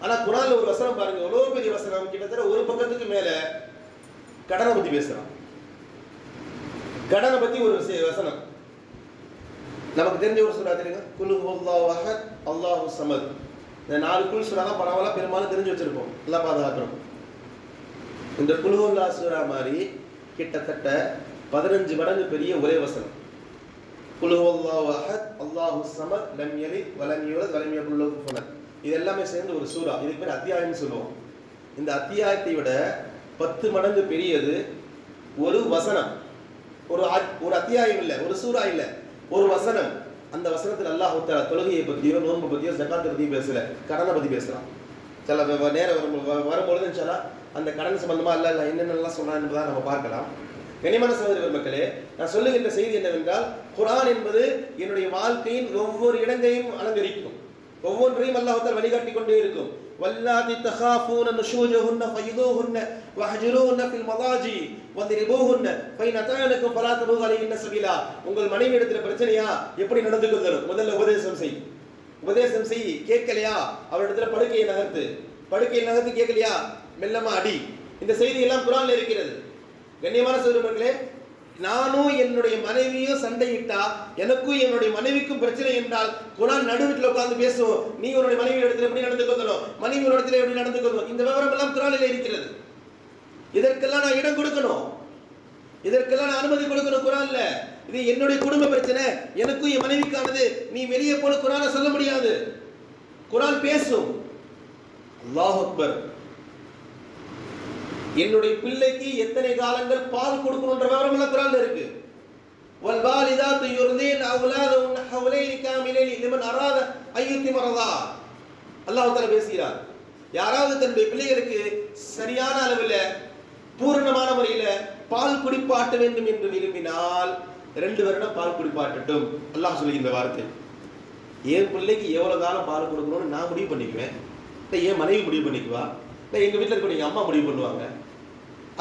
ஆனா குர்ஆன்ல ஒரு வசனம் பாருங்க, எவ்வளவு பெரிய வசனம், கிட்டத்தட்ட ஒரு பக்கத்துக்கு மேல கடனை பத்தி பேசுறான். கடனை பத்தி ஒரு வசனம். நமக்கு தெரிஞ்ச ஒரு சூரா தெரியுங்க, குல் ஹுவல்லாஹு அஹத் அல்லாஹு ஸமத். இந்த 4 குல் சூரா தான் பரவாயில்ல பெரும்பாலும் தெரிஞ்சு வச்சிருப்போம், எல்லாம் பாதுகாக்கிறோம். இந்த குல் ஹுவல்லாஹு சூரா மாதிரி கிட்டத்தட்ட 15 மடங்கு பெரிய ஒரே வசனம். குல் ஹுவல்லாஹு அஹத் அல்லாஹுஸ் ஸமத் லம் யலித் வலம் யூலத் வலம் யகுல் லஹு குஃபுவன் அஹத். இது எல்லாமே சேர்ந்து ஒரு சூரா. இதுக்கு பேர் அத்தியாயம்னு சொல்லுவோம். இந்த அத்தியாயத்தை விட 10 மடங்கு பெரியது ஒரு வசனம். ஒரு அத்தியாயம் இல்லை, ஒரு சூரா இல்லை, ஒரு வசனம். அந்த வசனத்தில் அல்லாஹ் தஆலா தொழுகையை பற்றியோ நோன்பு பற்றியோ ஜகாத் பற்றியோ பேசல, கடனை பற்றி பேசுகிறான். சில நேரம் வரும்பொழுது இன்ஷா அந்த கடன் சம்பந்தமாக அல்ல என்னென்னலாம் சொன்னான் என்பதை நம்ம பார்க்கலாம். கனிமான சகோதர மக்களே, நான் சொல்லுகின்ற செய்தி என்னவென்றால், குர்ஆன் என்பது என்னுடைய வாழ்க்கையின் ஒவ்வொரு இடங்களையும் அலங்கரிக்கும். ஒவ்வொன்றையும் அல்லாஹ் தஆலா வழிகாட்டி கொண்டே இருக்கும். வல்லாதி தகாஃபூன நுஷூஜுஹுன்ன ஃபயதுஹுன்ன வஹஜுருஹுன்ன ஃபில் மதாஜி வத்ரிபூஹுன்ன ஃபைன் அதானக்கும் ஃபலா தபூ அலைஹின்ன சபீலா. உங்கள் மனைவி இடத்துல பிரச்சனையா, எப்படி நடந்துக்கணும்? முதல்ல உபதேசம் செய். கேட்கலையா, அவரிடத்துல படுக்கையை நகர்த்து கேட்கலையா, மெல்லமா அடி. இந்த செய்தி எல்லாம் குர்ஆன்ல இருக்கிறது. கண்ணியமான சகோதரர்களே, நானும் என்னுடைய மனைவியும் சண்டையிட்டா எனக்கும் என்னுடைய மனைவிக்கும் பிரச்சனை என்றால் குர்ஆன் நடுவில் உட்கார்ந்து பேசுவோம். நீ உன்னுடைய மனைவி இடத்துல எப்படி நடந்துக்கணும், மனைவி இடத்துல எப்படி நடந்துக்கணும், இந்த விவரம் எல்லாம் குர்ஆனில் இருக்கிறது. இதற்கெல்லாம் நான் இடம் கொடுக்கணும், இதற்கெல்லாம் நான் அனுமதி கொடுக்கணும் குர்ஆன்ல. இது என்னுடைய குடும்ப பிரச்சனை, எனக்கும் என் மனைவிக்கானது. நீ வெளியே போன குர்ஆனை சொல்ல முடியாது. குர்ஆன் பேசும். அல்லாஹ் அக்பர். என்னுடைய பிள்ளைக்கு எத்தனை காலங்கள் பால் கொடுக்கணும்ன்ற விவரம் எல்லாம் குர்ஆன்ல இருக்கு. வல் வாலிதாத்து யுர்தீன் அவுலாதஹுன்ன ஹவ்லைனி காமிலைனி லிமன் அராத அய்யுத்திம ரதா. அல்லாஹ் தஆலா பேசுகிறார். யாராவது தன்னுடைய பிள்ளைகளுக்கு சரியான அளவில் பூரணமான முறையில் பால் குடிப்பாட்ட வேண்டும் என்று விரும்பினால் 2 வருடம் பால் குடிப்பாட்டட்டும். அல்லாஹ் சொல்லுகின்ற வார்த்தை. என் பிள்ளைக்கு எவ்வளவு காலம் பால் கொடுக்கணும்னு நான் முடிவு பண்ணிக்குவேன், இல்லை என் மனைவி முடிவு பண்ணிக்குவா, இல்லை எங்க வீட்டில் இருக்க அம்மா முடிவு பண்ணுவாங்க.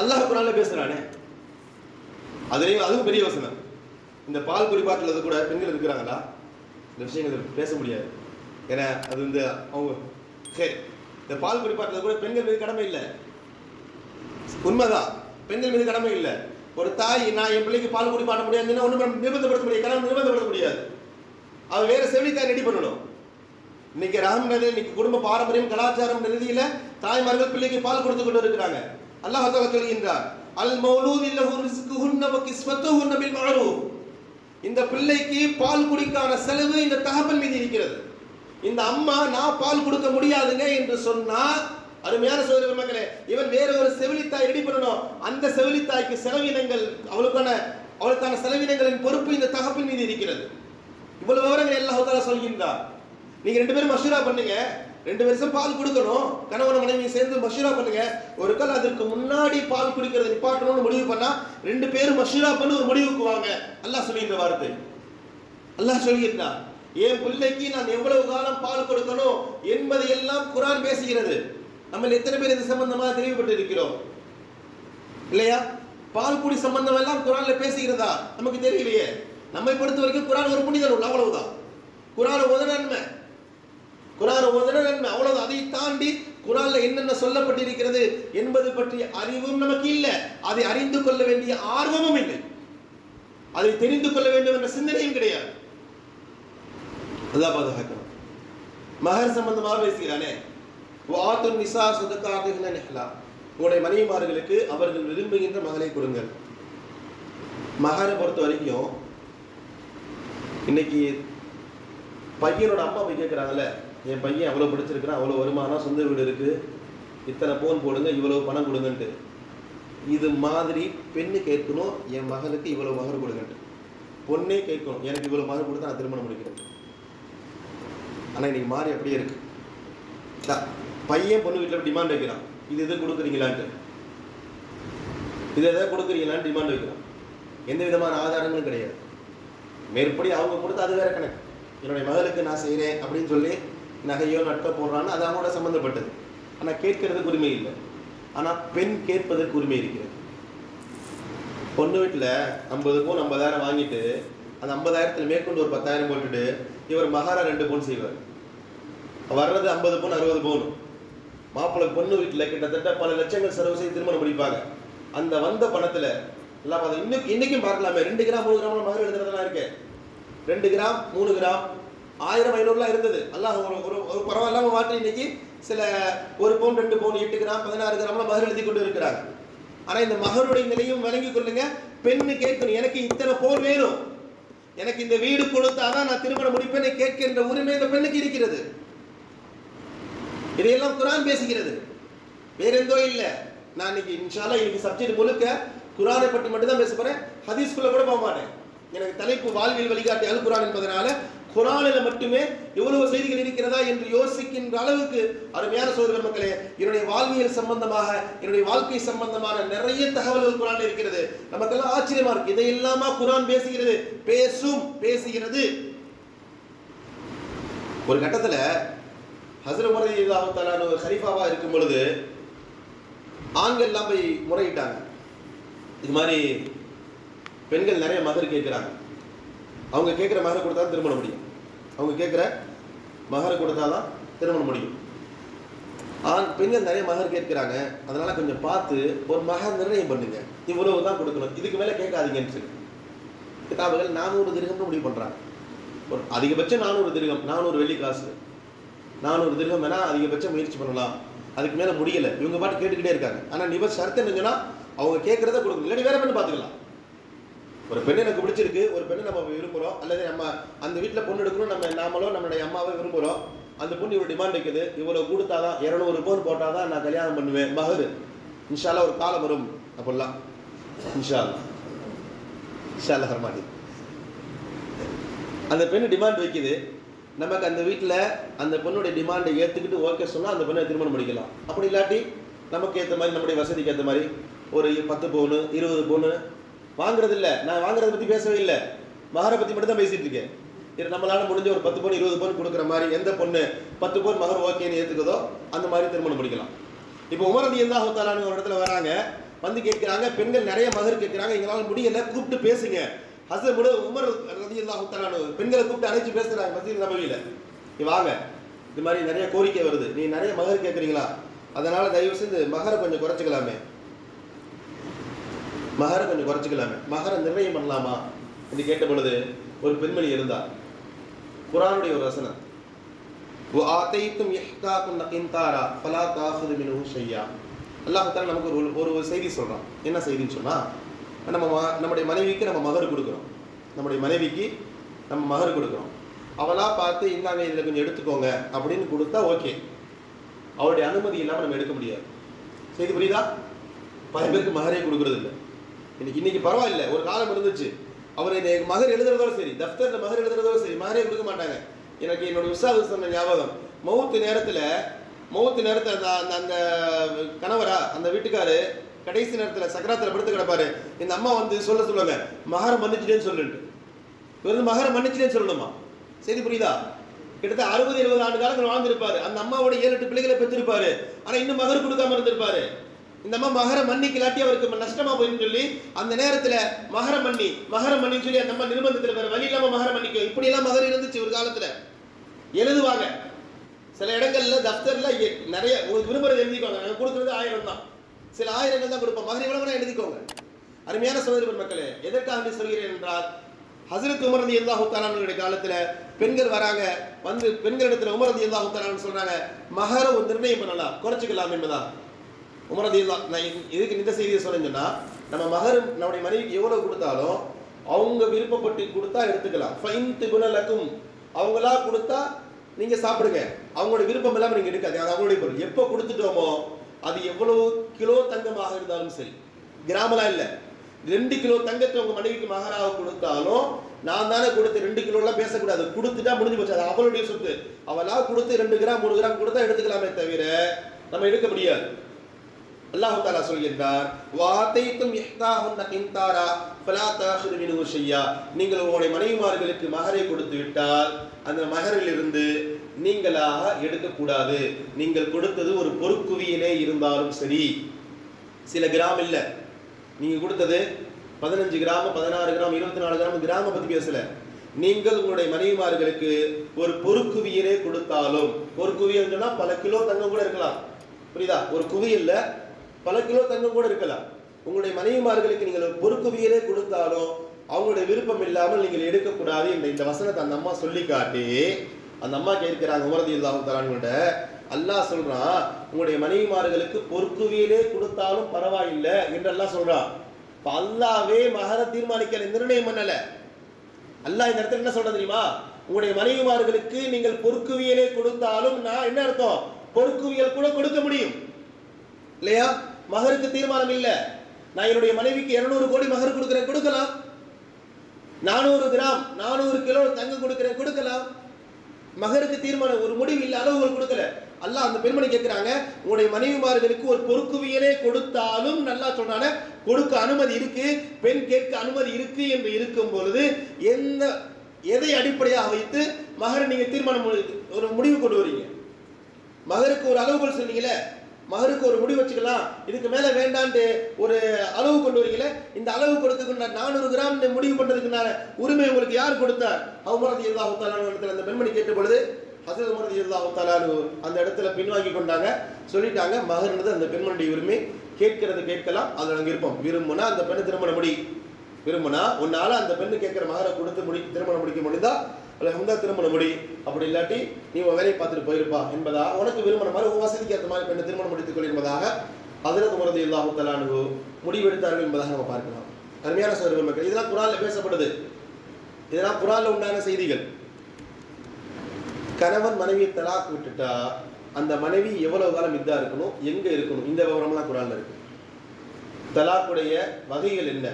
அல்லாஹ் குர்ஆன்ல பேசுறானே, அதுவும் பெரிய வசனம். இந்த பால் குடிப்பாட்டுறது கூட பெண்கள் இருக்கிறாங்களா? இந்த விஷயங்கள் பேச முடியாது. ஏன்னா அது அவங்க இந்த பால் குடிப்பாட்டுறது கூட பெண்கள் மீது கடமை இல்லை. உண்மைதான், பெண்கள் மீது கடமை இல்லை. ஒரு தாய் நான் என் பிள்ளைக்கு பால் குடிப்பாட்ட முடியாதுன்னா ஒன்றும் நிர்பந்தப்படுத்த முடியாது, கணவன் நிர்பந்தப்படுத்த முடியாது. அவன் வேற செவிலித்தாய் ரெடி பண்ணணும். இன்னைக்கு இன்னைக்கு குடும்ப பாரம்பரியம் கலாச்சாரம் நிதியில தாய்மார்கள் பிள்ளைக்கு பால் கொடுத்து கொண்டு இருக்கிறாங்க. அல்லாஹ் தஆலா சொல்கின்றார், அல் மௌலூதி லஹு ரிஸ்குஹுன்ன வ கிஸ்வத்துஹுன்ன பில் மஅரூஃப். இந்த பிள்ளைக்கு பால் குடிக்கான செலவு இந்த தகப்பன் மீது இருக்கிறது. இந்த அம்மா நான் பால் கொடுக்க முடியாதுங்க என்று சொன்னா, அருமையான சகோதர மக்களே, இவன் வேற ஒரு செவிலித்தாய் ரெடி பண்ணணும். அந்த செவிலித்தாய்க்கு செலவினங்கள், அவளுக்கான செலவினங்களின் பொறுப்பு இந்த தகப்பன் மீது இருக்கிறது. இவ்வளவு விவரங்கள் அல்லாஹ் தஆலா சொல்கின்றார். நீங்க 2 பேரும் மஷூரா பண்ணுங்க. 2 வருஷம் பால் கொடுக்கணும், கணவன் மனைவி சேர்ந்து மஷூரா பண்ணுங்க. ஒரு கால் அதற்கு முன்னாடி பால் குடிக்கிறத நிப்பாட்டணும்னு முடிவு பண்ணா 2 பேரும் மஷூரா பண்ணி ஒரு முடிவுக்கு வாங்க. அல்லாஹ் சொல்லுகின்ற வார்த்தை. அல்லாஹ் சொல்கிறான், என் பிள்ளைக்கு நான் எவ்வளவு காலம் பால் கொடுக்கணும் என்பதை எல்லாம் குர்ஆன் பேசுகிறது. நம்ம எத்தனை பேர் இது சம்பந்தமாக தெளிவுபட்டு இருக்கிறோம் இல்லையா? பால் குடி சம்பந்தம் எல்லாம் குர்ஆன்ல பேசுகிறதா நமக்கு தெரியலையே. நம்மை பொறுத்த வரைக்கும் குர்ஆன் ஒரு புனித நூல், அவ்வளவுதான். குர்ஆன் ஓதுன நன்மை, அவ்வளவு. அதை தாண்டி குர்ஆன்ல என்னென்ன சொல்லப்பட்டிருக்கிறது என்பது பற்றிய அறிவும் நமக்கு இல்லை. அதை அறிந்து கொள்ள வேண்டிய ஆர்வமும் இல்லை. அதை தெரிந்து கொள்ள வேண்டும் என்ற சிந்தனையும் கிடையாது. அல்லாஹ் பாதுகாக்கணும். மஹர் சம்பந்தமாக பேசுகிறானே, வாத்துன் நிசா சதகாத்துஹுன்ன நிஹ்லா. உங்களுடைய மனைவிமார்களுக்கு அவர்கள் விரும்புகின்ற மகளை கொடுங்கள். மஹரை பொறுத்த வரைக்கும் இன்னைக்கு பையனோட அம்மா போய் கேட்குறாங்கல்ல, என் பையன் அவ்வளோ படிச்சிருக்கிறான், அவ்வளோ வருமானம், சொந்த வீடு இருக்குது, இத்தனை பவுன் போடுங்க, இவ்வளவு பணம் கொடுங்கன்ட்டு. இது மாதிரி பெண்ணு கேட்கணும், என் மகனுக்கு இவ்வளவு மகர் கொடுங்கன்ட்டு. பொண்ணே கேட்கணும், எனக்கு இவ்வளவு மகர் கொடுத்தா நான் திருமணம் முடிக்கிறேன். ஆனால் இன்னைக்கு மாறி அப்படியே இருக்கு. பையன் பொண்ணு வீட்டில் டிமாண்ட் வைக்கிறான், இது கொடுக்குறீங்களான்ட்டு, இது எதாவது கொடுக்குறீங்களான்னு டிமாண்ட் வைக்கிறான். எந்த விதமான ஆதாரங்களும் கிடையாது. மேற்படி அவங்க கொடுத்து அது வேற கணக்கு. என்னுடைய மகளுக்கு நான் செய்கிறேன் அப்படின்னு சொல்லி நகையோ நட்டோ போடுறான்னு அது அவங்களோட சம்மந்தப்பட்டது. ஆனால் கேட்கறதுக்கு உரிமை இல்லை. ஆனால் பெண் கேட்பதற்கு உரிமை இருக்கிறது. பொண்ணு வீட்டில் 50 பவுன் 50,000 வாங்கிட்டு அந்த 50,000 மேற்கொண்டு ஒரு 10,000 போட்டுட்டு இவர் மகாரா 2 பவுன் செய்வார். வர்றது 50 பவுன் 60 பவுன். மாப்பிள்ளை பொண்ணு வீட்டில் கிட்டத்தட்ட பல லட்சங்கள் செலவு செய்து திருமணம் முடிப்பாங்க. அந்த வந்த பணத்தில் எல்லாம் அதை இன்னைக்கும் பார்க்கலாமே. 2 கிராம் 3 கிராம் மகர் எழுதுறதுலாம் இருக்கு. 2 கிராம் 3 கிராம் 1500 இருந்தது. அல்லாஹ் ஒரு பரவாயில்லாம மாற்றி இன்னைக்கு சில 1 பவுன் 2 பவுன் 8 கிராம் 16 கிராம்லாம் மகர் எழுதி கொண்டு இருக்கிறாங்க. ஆனால் இந்த மகருடைய நிலையும் விளங்கி கொள்ளுங்க. பெண்ணு கேட்கணும், எனக்கு இத்தனை பவுன் வேணும், எனக்கு இந்த வீடு கொடுத்தாதான் நான் திருமணம் முடிப்பேன் கேட்கின்ற உரிமை இந்த பெண்ணுக்கு இருக்கிறது. இதையெல்லாம் குர்ஆன் பேசுகிறது, வேற எந்தோ இல்லை. நான் இன்னைக்கு இன்ஷா அல்லாஹ் இன்னைக்கு சப்ஜெக்ட் முழுக்க குர்ஆனை பற்றி மட்டும் தான் பேச போறேன். ஹதீஸ்குள்ள கூட போக மாட்டேன். எனக்கு தலைப்பு வாழ்வியல் வழிகாட்டி அல் குர்ஆன் என்பதனால குர்ஆனில் மட்டுமே எவ்வளவு செய்திகள் இருக்கிறதா என்று யோசிக்கின்ற அளவுக்கு அருமையான சகோதர மக்களே, என்னுடைய வாழ்வியல் சம்பந்தமாக என்னுடைய வாழ்க்கை சம்பந்தமான நிறைய தகவல்கள் குர்ஆனில் இருக்கிறது. நமக்கெல்லாம் ஆச்சரியமா இருக்கு, இதையெல்லாமா குர்ஆன் பேசுகிறது? பேசுகிறது. ஒரு கட்டத்துல ஹஸ்ரத் உமர் ரலியல்லாஹு தஆலா அன்ஹு கலீஃபாவா இருக்கும் பொழுது ஆண்கள் எல்லாம் போய் முறையிட்டாங்க. இது மாதிரி பெண்கள் நிறைய மகர் கேட்கிறாங்க, அவங்க கேட்குற மகர் கொடுத்தா தான் திருமணம் முடியும், அவங்க கேட்குற மகர் கொடுத்தாதான் திருமணம் முடியும். பெண்கள் நிறைய மகர் கேட்கிறாங்க, அதனால கொஞ்சம் பார்த்து ஒரு மகர் நிர்ணயம் பண்ணுங்க, இவ்வளவு தான் கொடுக்கணும், இதுக்கு மேலே கேட்காதீங்கன்னு சொல்லி கிதாபுகள் 400 திர்ஹம்னு முடிவு பண்ணுறாங்க. ஒரு அதிகபட்சம் 400 திர்ஹம், 400 வெள்ளி காசு, 400 திர்ஹம் வேணா அதிகபட்சம் முயற்சி பண்ணலாம், அதுக்கு மேலே முடியலை. இவங்க பாட்டு கேட்டுக்கிட்டே இருக்காங்க. ஆனால் நிபர் ஷரத்து என்னன்னா அவங்க கேட்குறத கொடுக்கணும், இல்லாட்டி வேற பெண்ணு பார்த்துக்கலாம். ஒரு பெண்ணு எனக்கு பிடிச்சிருக்கு, ஒரு பெண்ணு நம்ம விரும்புகிறோம், அல்லது நம்ம அந்த வீட்டில் பொண்ணு எடுக்கணும், நாமளோ நம்மளுடைய அம்மாவை விரும்புகிறோம், அந்த பொண்ணு இவ்வளோ டிமாண்ட் இருக்குது, இவ்வளோ கொடுத்தாதான் 200 பவுன் போட்டால் தான் நான் கல்யாணம் பண்ணுவேன் மகர், இன்ஷா அல்லாஹ் ஒரு காலம் வரும் அப்படிலாம், இன்ஷா அல்லாஹ் வரமாட்டேன். அந்த பெண்ணு டிமாண்ட் வைக்குது, நமக்கு அந்த வீட்டில் அந்த பொண்ணுடைய டிமாண்டை ஏற்றுக்கிட்டு ஓகே சொன்னால் அந்த பெண்ணை திருமணம் முடிக்கலாம். அப்படி இல்லாட்டி நமக்கு ஏற்ற மாதிரி நம்முடைய வசதிக்கு ஏற்ற மாதிரி ஒரு 10 பவுனு 20 பவுனு வாங்குறது இல்லை. நான் வாங்குறத பற்றி பேசவே இல்லை, மகரை பற்றி மட்டும் தான் பேசிகிட்டு இருக்கேன். இது நம்மளால முடிஞ்ச ஒரு 10 பவுன் 20 பவுன் கொடுக்குற மாதிரி எந்த பொண்ணு 10 பவுன் மகர் ஓகேன்னு ஏற்றுக்குதோ அந்த மாதிரி திருமணம் முடிக்கலாம். இப்போ உமர் ரலியல்லாஹு தஆலா ஒரு இடத்துல வராங்க, வந்து கேட்குறாங்க, பெண்கள் நிறைய மகர் கேட்குறாங்க, எங்களால் முடியலை, கூப்பிட்டு பேசுங்க. ஹஸ்ரத் உமர் ரலியல்லாஹு தஆலா பெண்களை கூப்பிட்டு அழைச்சி பேசுகிறாங்க மஸ்ஜித் நபவியில், நீ வாங்க, இது மாதிரி நிறைய கோரிக்கை வருது, நீ நிறைய மகர் கேட்குறீங்களா, அதனால தயவு செஞ்சு மகரை கொஞ்சம் குறைச்சிக்கலாமே, மகரை நிர்ணயம் பண்ணலாமா என்று கேட்ட பொழுது ஒரு பெண்மணி இருந்தார். குர்ஆனுடைய ஒரு வசனம், அல்லாஹ் தஆலா நமக்கு ஒரு செய்தி சொல்றான். என்ன செய்தின்னு சொன்னா, நம்முடைய மனைவிக்கு நம்ம மகர் கொடுக்குறோம், அவளா பார்த்து இந்தாங்க இதில் கொஞ்சம் எடுத்துக்கோங்க அப்படின்னு கொடுத்தா ஓகே, அவருடைய அனுமதி இல்லாமல் நம்ம எடுக்க முடியாது. செய்தி புரியுதா? பல பேருக்கு மகரே கொடுக்கறது இல்லை. இன்னைக்கு பரவாயில்ல, ஒரு காலம் இருந்துச்சு, அவர் மகர் எழுதுறதோட சரி, தஃப்தரில் மகர் எழுதுறதோட சரி, மகரே கொடுக்க மாட்டாங்க. எனக்கு என்னோட உஸ்தாது சொன்ன ஞாபகம், மௌத்து நேரத்தில் அந்த கணவரா அந்த வீட்டுக்காரு கடைசி நேரத்தில் சக்கராத்தில் படுத்து கிடப்பாரு, இந்த அம்மா வந்து சொல்லுவாங்க மகரை மன்னிச்சுட்டேன்னு சொல்லிட்டு, இவர் மகரை மன்னிச்சுட்டேன்னு சொல்லணுமா? செய்தி புரியுதா? கிட்டத்தட்ட 60-70 ஆண்டு காலங்கள் வாழ்ந்திருப்பாரு, அந்த அம்மாவோட 7-8 பிள்ளைகளை பெற்றிருப்பாரு, ஆனா இன்னும் மகர் கொடுக்காம இருந்திருப்பாரு. இந்த அம்மா மகரை மன்னிக்கலாட்டி அவருக்கு நஷ்டமா போயின்னு சொல்லி அந்த நேரத்துல மகர மன்னின்னு சொல்லி அந்த அம்மா நிர்பந்தத்தில் வேற வழி இல்லாம மகர மன்னிக்கும். இப்படி எல்லாம் மகர் இருந்துச்சு ஒரு காலத்துல. எழுதுவாங்க சில இடங்கள்ல தஃப்தர்ல நிறைய உங்களுக்கு விரும்புறது எழுதிக்கோங்க, நாங்கள் கொடுக்குறது 1000 தான், சில 1000 தான் கொடுப்போம், மகர் இவ்வளவு எழுதிக்கோங்க. அருமையான சகோதர மக்களே, எதற்காக சொல்கிறேன் என்றால், ஹஸ்ரத் உமர் ரலியல்லாஹு தஆலா அவர்களுடைய காலத்துல பெண்கள் வராங்க, வந்து பெண்களிடத்துல உமர் ரலியல்லாஹு தஆலா சொல்றாங்க, மகர ஒரு நிர்ணயம் பண்ணலாம், குறைச்சிக்கலாம் என்பதா. உமர் ரலியல்லாஹு, நான் இதுக்கு இந்த செய்தியை சொல்லுங்கன்னா, நம்ம மகர் நம்முடைய மனைவிக்கு எவ்வளவு கொடுத்தாலும் அவங்க விருப்பப்பட்டு கொடுத்தா எடுத்துக்கலாம். ஃபைன்துகுனலக்கும், அவங்களா கொடுத்தா நீங்க சாப்பிடுங்க, அவங்களோட விருப்பம் இல்லாமல் நீங்க எடுக்காது, அது அவங்களுடைய பொருள். எப்போ கொடுத்துட்டோமோ அது எவ்வளவு கிலோ தங்கமாக இருந்தாலும் சரி, கிராமலாம் இல்லை, 2 கிலோ தங்கத்தை உங்க மனைவிக்கு மகராக கொடுத்தாலும் நான் தானே கொடுத்து 2 கிலோலாம் பேசக்கூடாது, கொடுத்துட்டா முடிஞ்சு போச்சு, அது அவளுடைய சொத்து. அவளா கொடுத்து 2 கிராம் 3 கிராம் கொடுத்தா எடுத்துக்கலாமே தவிர நம்ம எடுக்க முடியாது. அல்லாஹ் தஆலா சொல்கிறார், வாதைத்தும் இஹ்தாஹுன்ன கின்தாரா ஃபலா தாஹுது மின்ஹு ஷையா, நீங்கள் உங்களுடைய மனைவிமார்களுக்கு மகரை கொடுத்து விட்டால் அந்த மகரிலிருந்து நீங்களாக எடுக்கக்கூடாது. நீங்கள் கொடுத்தது ஒரு பொறுக்குவியலே இருந்தாலும் சரி, சில கிராம் இல்லை, நீங்க கொடுத்தது 15 கிராம் 16 கிராம் 24 கிராம் கிராம பத்தி பேசல, நீங்கள் உங்களுடைய மனைவிமார்களுக்கு ஒரு பொறுக்குவியலே கொடுத்தாலும், பொறுக்குவியல் சொன்னா பல கிலோ தங்கம் கூட இருக்கலாம், புரியுதா? ஒரு குவியல்ல பல கிலோ தங்கம் கூட இருக்கலாம். உங்களுடைய மனைவிமார்களுக்கு நீங்கள் ஒரு பொறுக்குவியலே கொடுத்தாலும் அவங்களுடைய விருப்பம் இல்லாமல் நீங்கள் எடுக்கக்கூடாது. இந்த வசனத்தை அந்த அம்மா சொல்லி காட்டி அந்த அம்மா கேட்கிறாங்க உமர் ரலியல்லாஹு தஆலா அன்ஹு, அல்லாஹ் சொல்றான் உங்களுடைய மனைவிமார்களுக்கு பொறுக்குவியலே கொடுத்தாலும் பரவாயில்லை என்று அல்லாஹ் சொல்றான். அல்லாவே மகர தீர்மானிக்கல, நிர்ணயம் பண்ணல. அல்லாஹ் இந்த இடத்துல என்ன சொல்றது தெரியுமா? உங்களுடைய மனைவிமார்களுக்கு நீங்கள் பொறுக்குவியலே கொடுத்தாலும் நான் என்ன அர்த்தம், பொறுக்குவியல் கூட கொடுக்க முடியும் இல்லையா? மகருக்கு தீர்மானம் இல்லை. நான் என்னுடைய மனைவிக்கு 200 கோடி மகர் கொடுக்கிறேன், கொடுக்கலாம். 400 கிராம் 400 கிலோ தங்கம் கொடுக்கிறேன், கொடுக்கலாம். மகருக்கு தீர்மானம், ஒரு முடிவு இல்லை, அளவுகள் கொடுக்கல. அல்லாஹ் அந்த பெண்மணி கேட்கிறாங்க, உங்களுடைய மனைவிமார்களுக்கு ஒரு பொறுக்குவியலே கொடுத்தாலும் நல்லா சொன்னானே கொடுக்க அனுமதி இருக்கு, பெண் கேட்க அனுமதி இருக்கு என்று இருக்கும் பொழுது எதை அடிப்படையாக வைத்து மகரை நீங்க தீர்மானம் ஒரு முடிவு கொண்டு வரீங்க? மகருக்கு ஒரு அளவுகோல் சொன்னீங்களே, மகருக்கு ஒரு முடிவு வச்சுக்கலாம், இதுக்கு மேல வேண்டான்ட்டு ஒரு அளவு கொண்டு வரீங்களே, இந்த அளவு கொடுக்க 400 கிராம் முடிவு பண்றதுக்கு உரிமை உங்களுக்கு யார் கொடுத்தார்? உமர் ரலியல்லாஹு தஆலா இடத்துல அந்த பெண்மணி கேட்ட பொழுது ஹஸரத் உமர் ரலியல்லாஹு தஆலா அந்த இடத்துல பின்வாங்கி கொண்டாங்க, சொல்லிட்டாங்க மகர்ன்றது அந்த பெண்மணியுடைய உரிமை, கேட்கிறது கேட்கலாம், அதில் நாங்கள் இருப்போம். விரும்புனா அந்த பெண்ணை திருமணம் முடி, விரும்புனா உன்னால அந்த பெண்ணு கேட்கிற மகரை கொடுத்து திருமணம் முடிக்க முடிந்தா அல்ல திருமணம் முடி, அப்படி இல்லாட்டி நீ வேலையை பார்த்துட்டு போயிருப்பா என்பதா உனக்கு விரும்பின மாதிரி உன் வசதிக்கு ஏற்ற மாதிரி பெண்ணை திருமணம் முடித்துக் கொள் என்பதாக ஹஸரத் உமர் ரலியல்லாஹு தஆலா முடிவெடுத்தார்கள் என்பதாக நம்ம பார்க்கலாம். அருமையான சகோதர மக்கள், இதெல்லாம் குர்ஆன்ல பேசப்படுது, இதெல்லாம் குர்ஆன்ல உண்டான செய்திகள். கணவன் மனைவியை தலாக் விட்டுட்டா அந்த மனைவி எவ்வளவு காலம் இதா இருக்கணும், எங்க இருக்கணும், இந்த விவரம்லாம் குர்ஆன்ல இருக்கு. தலாக்குடைய வகைகள் என்ன,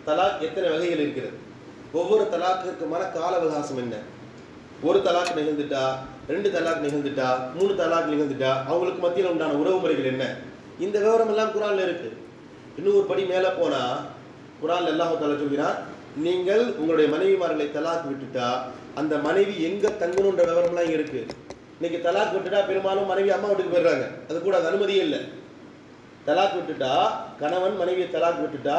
தலாக் எத்தனை வகைகள் இருக்கிறது, ஒவ்வொரு தலாக்கிற்குமான கால அவகாசம் என்ன, ஒரு தலாக் நிகழ்ந்துட்டா, 2 தலாக் நிகழ்ந்துட்டா, 3 தலாக் நிகழ்ந்துட்டா அவங்களுக்கு மத்தியில் உண்டான உறவு முறைகள் என்ன, இந்த விவரம் எல்லாம் குர்ஆன்ல இருக்கு. இன்னும் ஒரு படி மேலே போனா குர்ஆன்ல அல்லாஹ் தஆலா சொல்கிறார், நீங்கள் உங்களுடைய மனைவிமார்களை தலாக் விட்டுட்டா அந்த மனைவி எங்க தங்கணுன்ற விவரம்லாம் இங்க இருக்கு. இன்னைக்கு தலாக் விட்டுட்டா பெரும்பாலும் மனைவி அம்மா வீட்டுக்கு போயிடுறாங்க, அது கூட அது அனுமதியே இல்லை. தலாக் விட்டுட்டா, கணவன் மனைவியை தலாக் விட்டுட்டா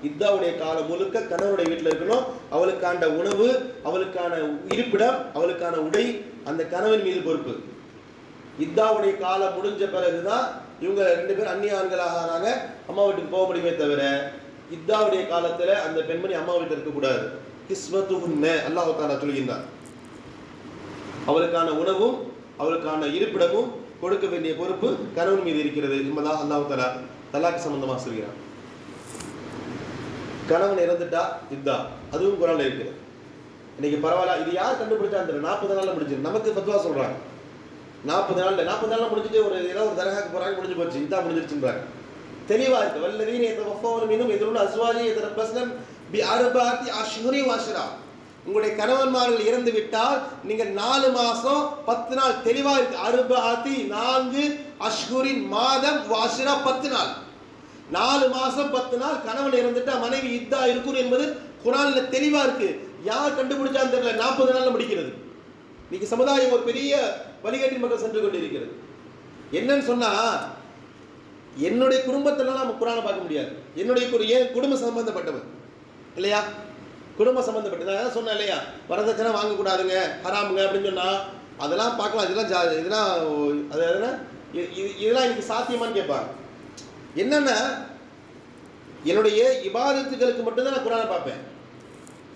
இத்தாவுடைய காலம் முழுக்க கணவனுடைய வீட்டில் இருக்கணும். அவளுக்கான உணவு, அவளுக்கான இருப்பிடம், அவளுக்கான உடை அந்த கணவன் மீது பொறுப்பு. இத்தாவுடைய காலம் முடிஞ்ச பிறகுதான் இவங்க 2 பேரும் அந்நிய ஆண்களாக ஆனாங்க, அம்மா வீட்டுக்கு போக முடியுமே தவிர இத்தாவுடைய காலத்துல அந்த பெண்மணி அம்மா வீட்டில் இருக்கக்கூடாது. கிஸ்வத்துஹுன்ன அல்லாஹ் தஆலா சொல்கின்றார், அவளுக்கான உணவும் அவளுக்கான இருப்பிடமும் கொடுக்க வேண்டிய பொறுப்பு கணவன் மீது இருக்கிறது என்பதாக அல்லாஹ் தஆலா தலாக் சம்பந்தமாக சொல்கிறார். கணவன் இறந்துட்டா இத்தா, அதுவும் குர்ஆன்ல இருக்கு. இன்னைக்கு பரவாயில்ல, இது யார் கண்டுபிடிச்சான்னு தெரியல, 40 நாள்ல முடிஞ்சு நமக்கு ஃபத்வா சொல்றாங்க. 40 நாள்ல முடிஞ்சுட்டு ஒரு ஏதோ ஒரு தரகாக்கு போறாங்க, முடிஞ்சு போச்சு, இதான் முடிஞ்சிருச்சுன்றாங்க. தெளிவா இருக்கு. வல்லதீன யதவஃபௌன மின்ஹும் யதுருன அஸ்வாஜி யதரப்பஸ்ன பிஅர்பஅத்தி அஷ்ஹுரி வஅஷ்ரா. உங்களுடைய கணவன்மார்கள் இறந்து விட்டால் நீங்கள் 4 மாசம் 10 நாள் தெளிவா இருக்கு. அர்பஅத்தி 4 அஷ்ஹுரின் மாதம் வஅஷ்ரா 10 நாள், 4 மாசம் 10 நாள் கணவன் இறந்துட்டா மனைவி இத்தா இருக்கும் என்பது குர்ஆன்ல தெளிவா இருக்கு. யார் கண்டுபிடிச்சான்னு தெரியல, 40 நாள்ல முடிக்கிறது. இன்னைக்கு சமுதாயம் ஒரு பெரிய வழிகாட்டி மக்கள் சென்று கொண்டிருக்கிறது. என்னன்னு சொன்னா, என்னுடைய குடும்பத்தில நம்ம குர்ஆனை பார்க்க முடியாது. என்னுடைய குடும்ப சம்பந்தப்பட்டவர் இல்லையா, குடும்ப சம்பந்தப்பட்டது. நான் சொன்னேன் இல்லையா, வரதட்சணை வாங்கக்கூடாதுங்க, ஹராமுங்க அப்படின்னு சொன்னா அதெல்லாம் பார்க்கலாம். இதெல்லாம் எனக்கு சாத்தியமான்னு கேட்பாங்க. என்னன்னா, என்னுடைய இபாதத்துகளுக்கு மட்டும்தான் நான் குர்ஆனை பார்ப்பேன்,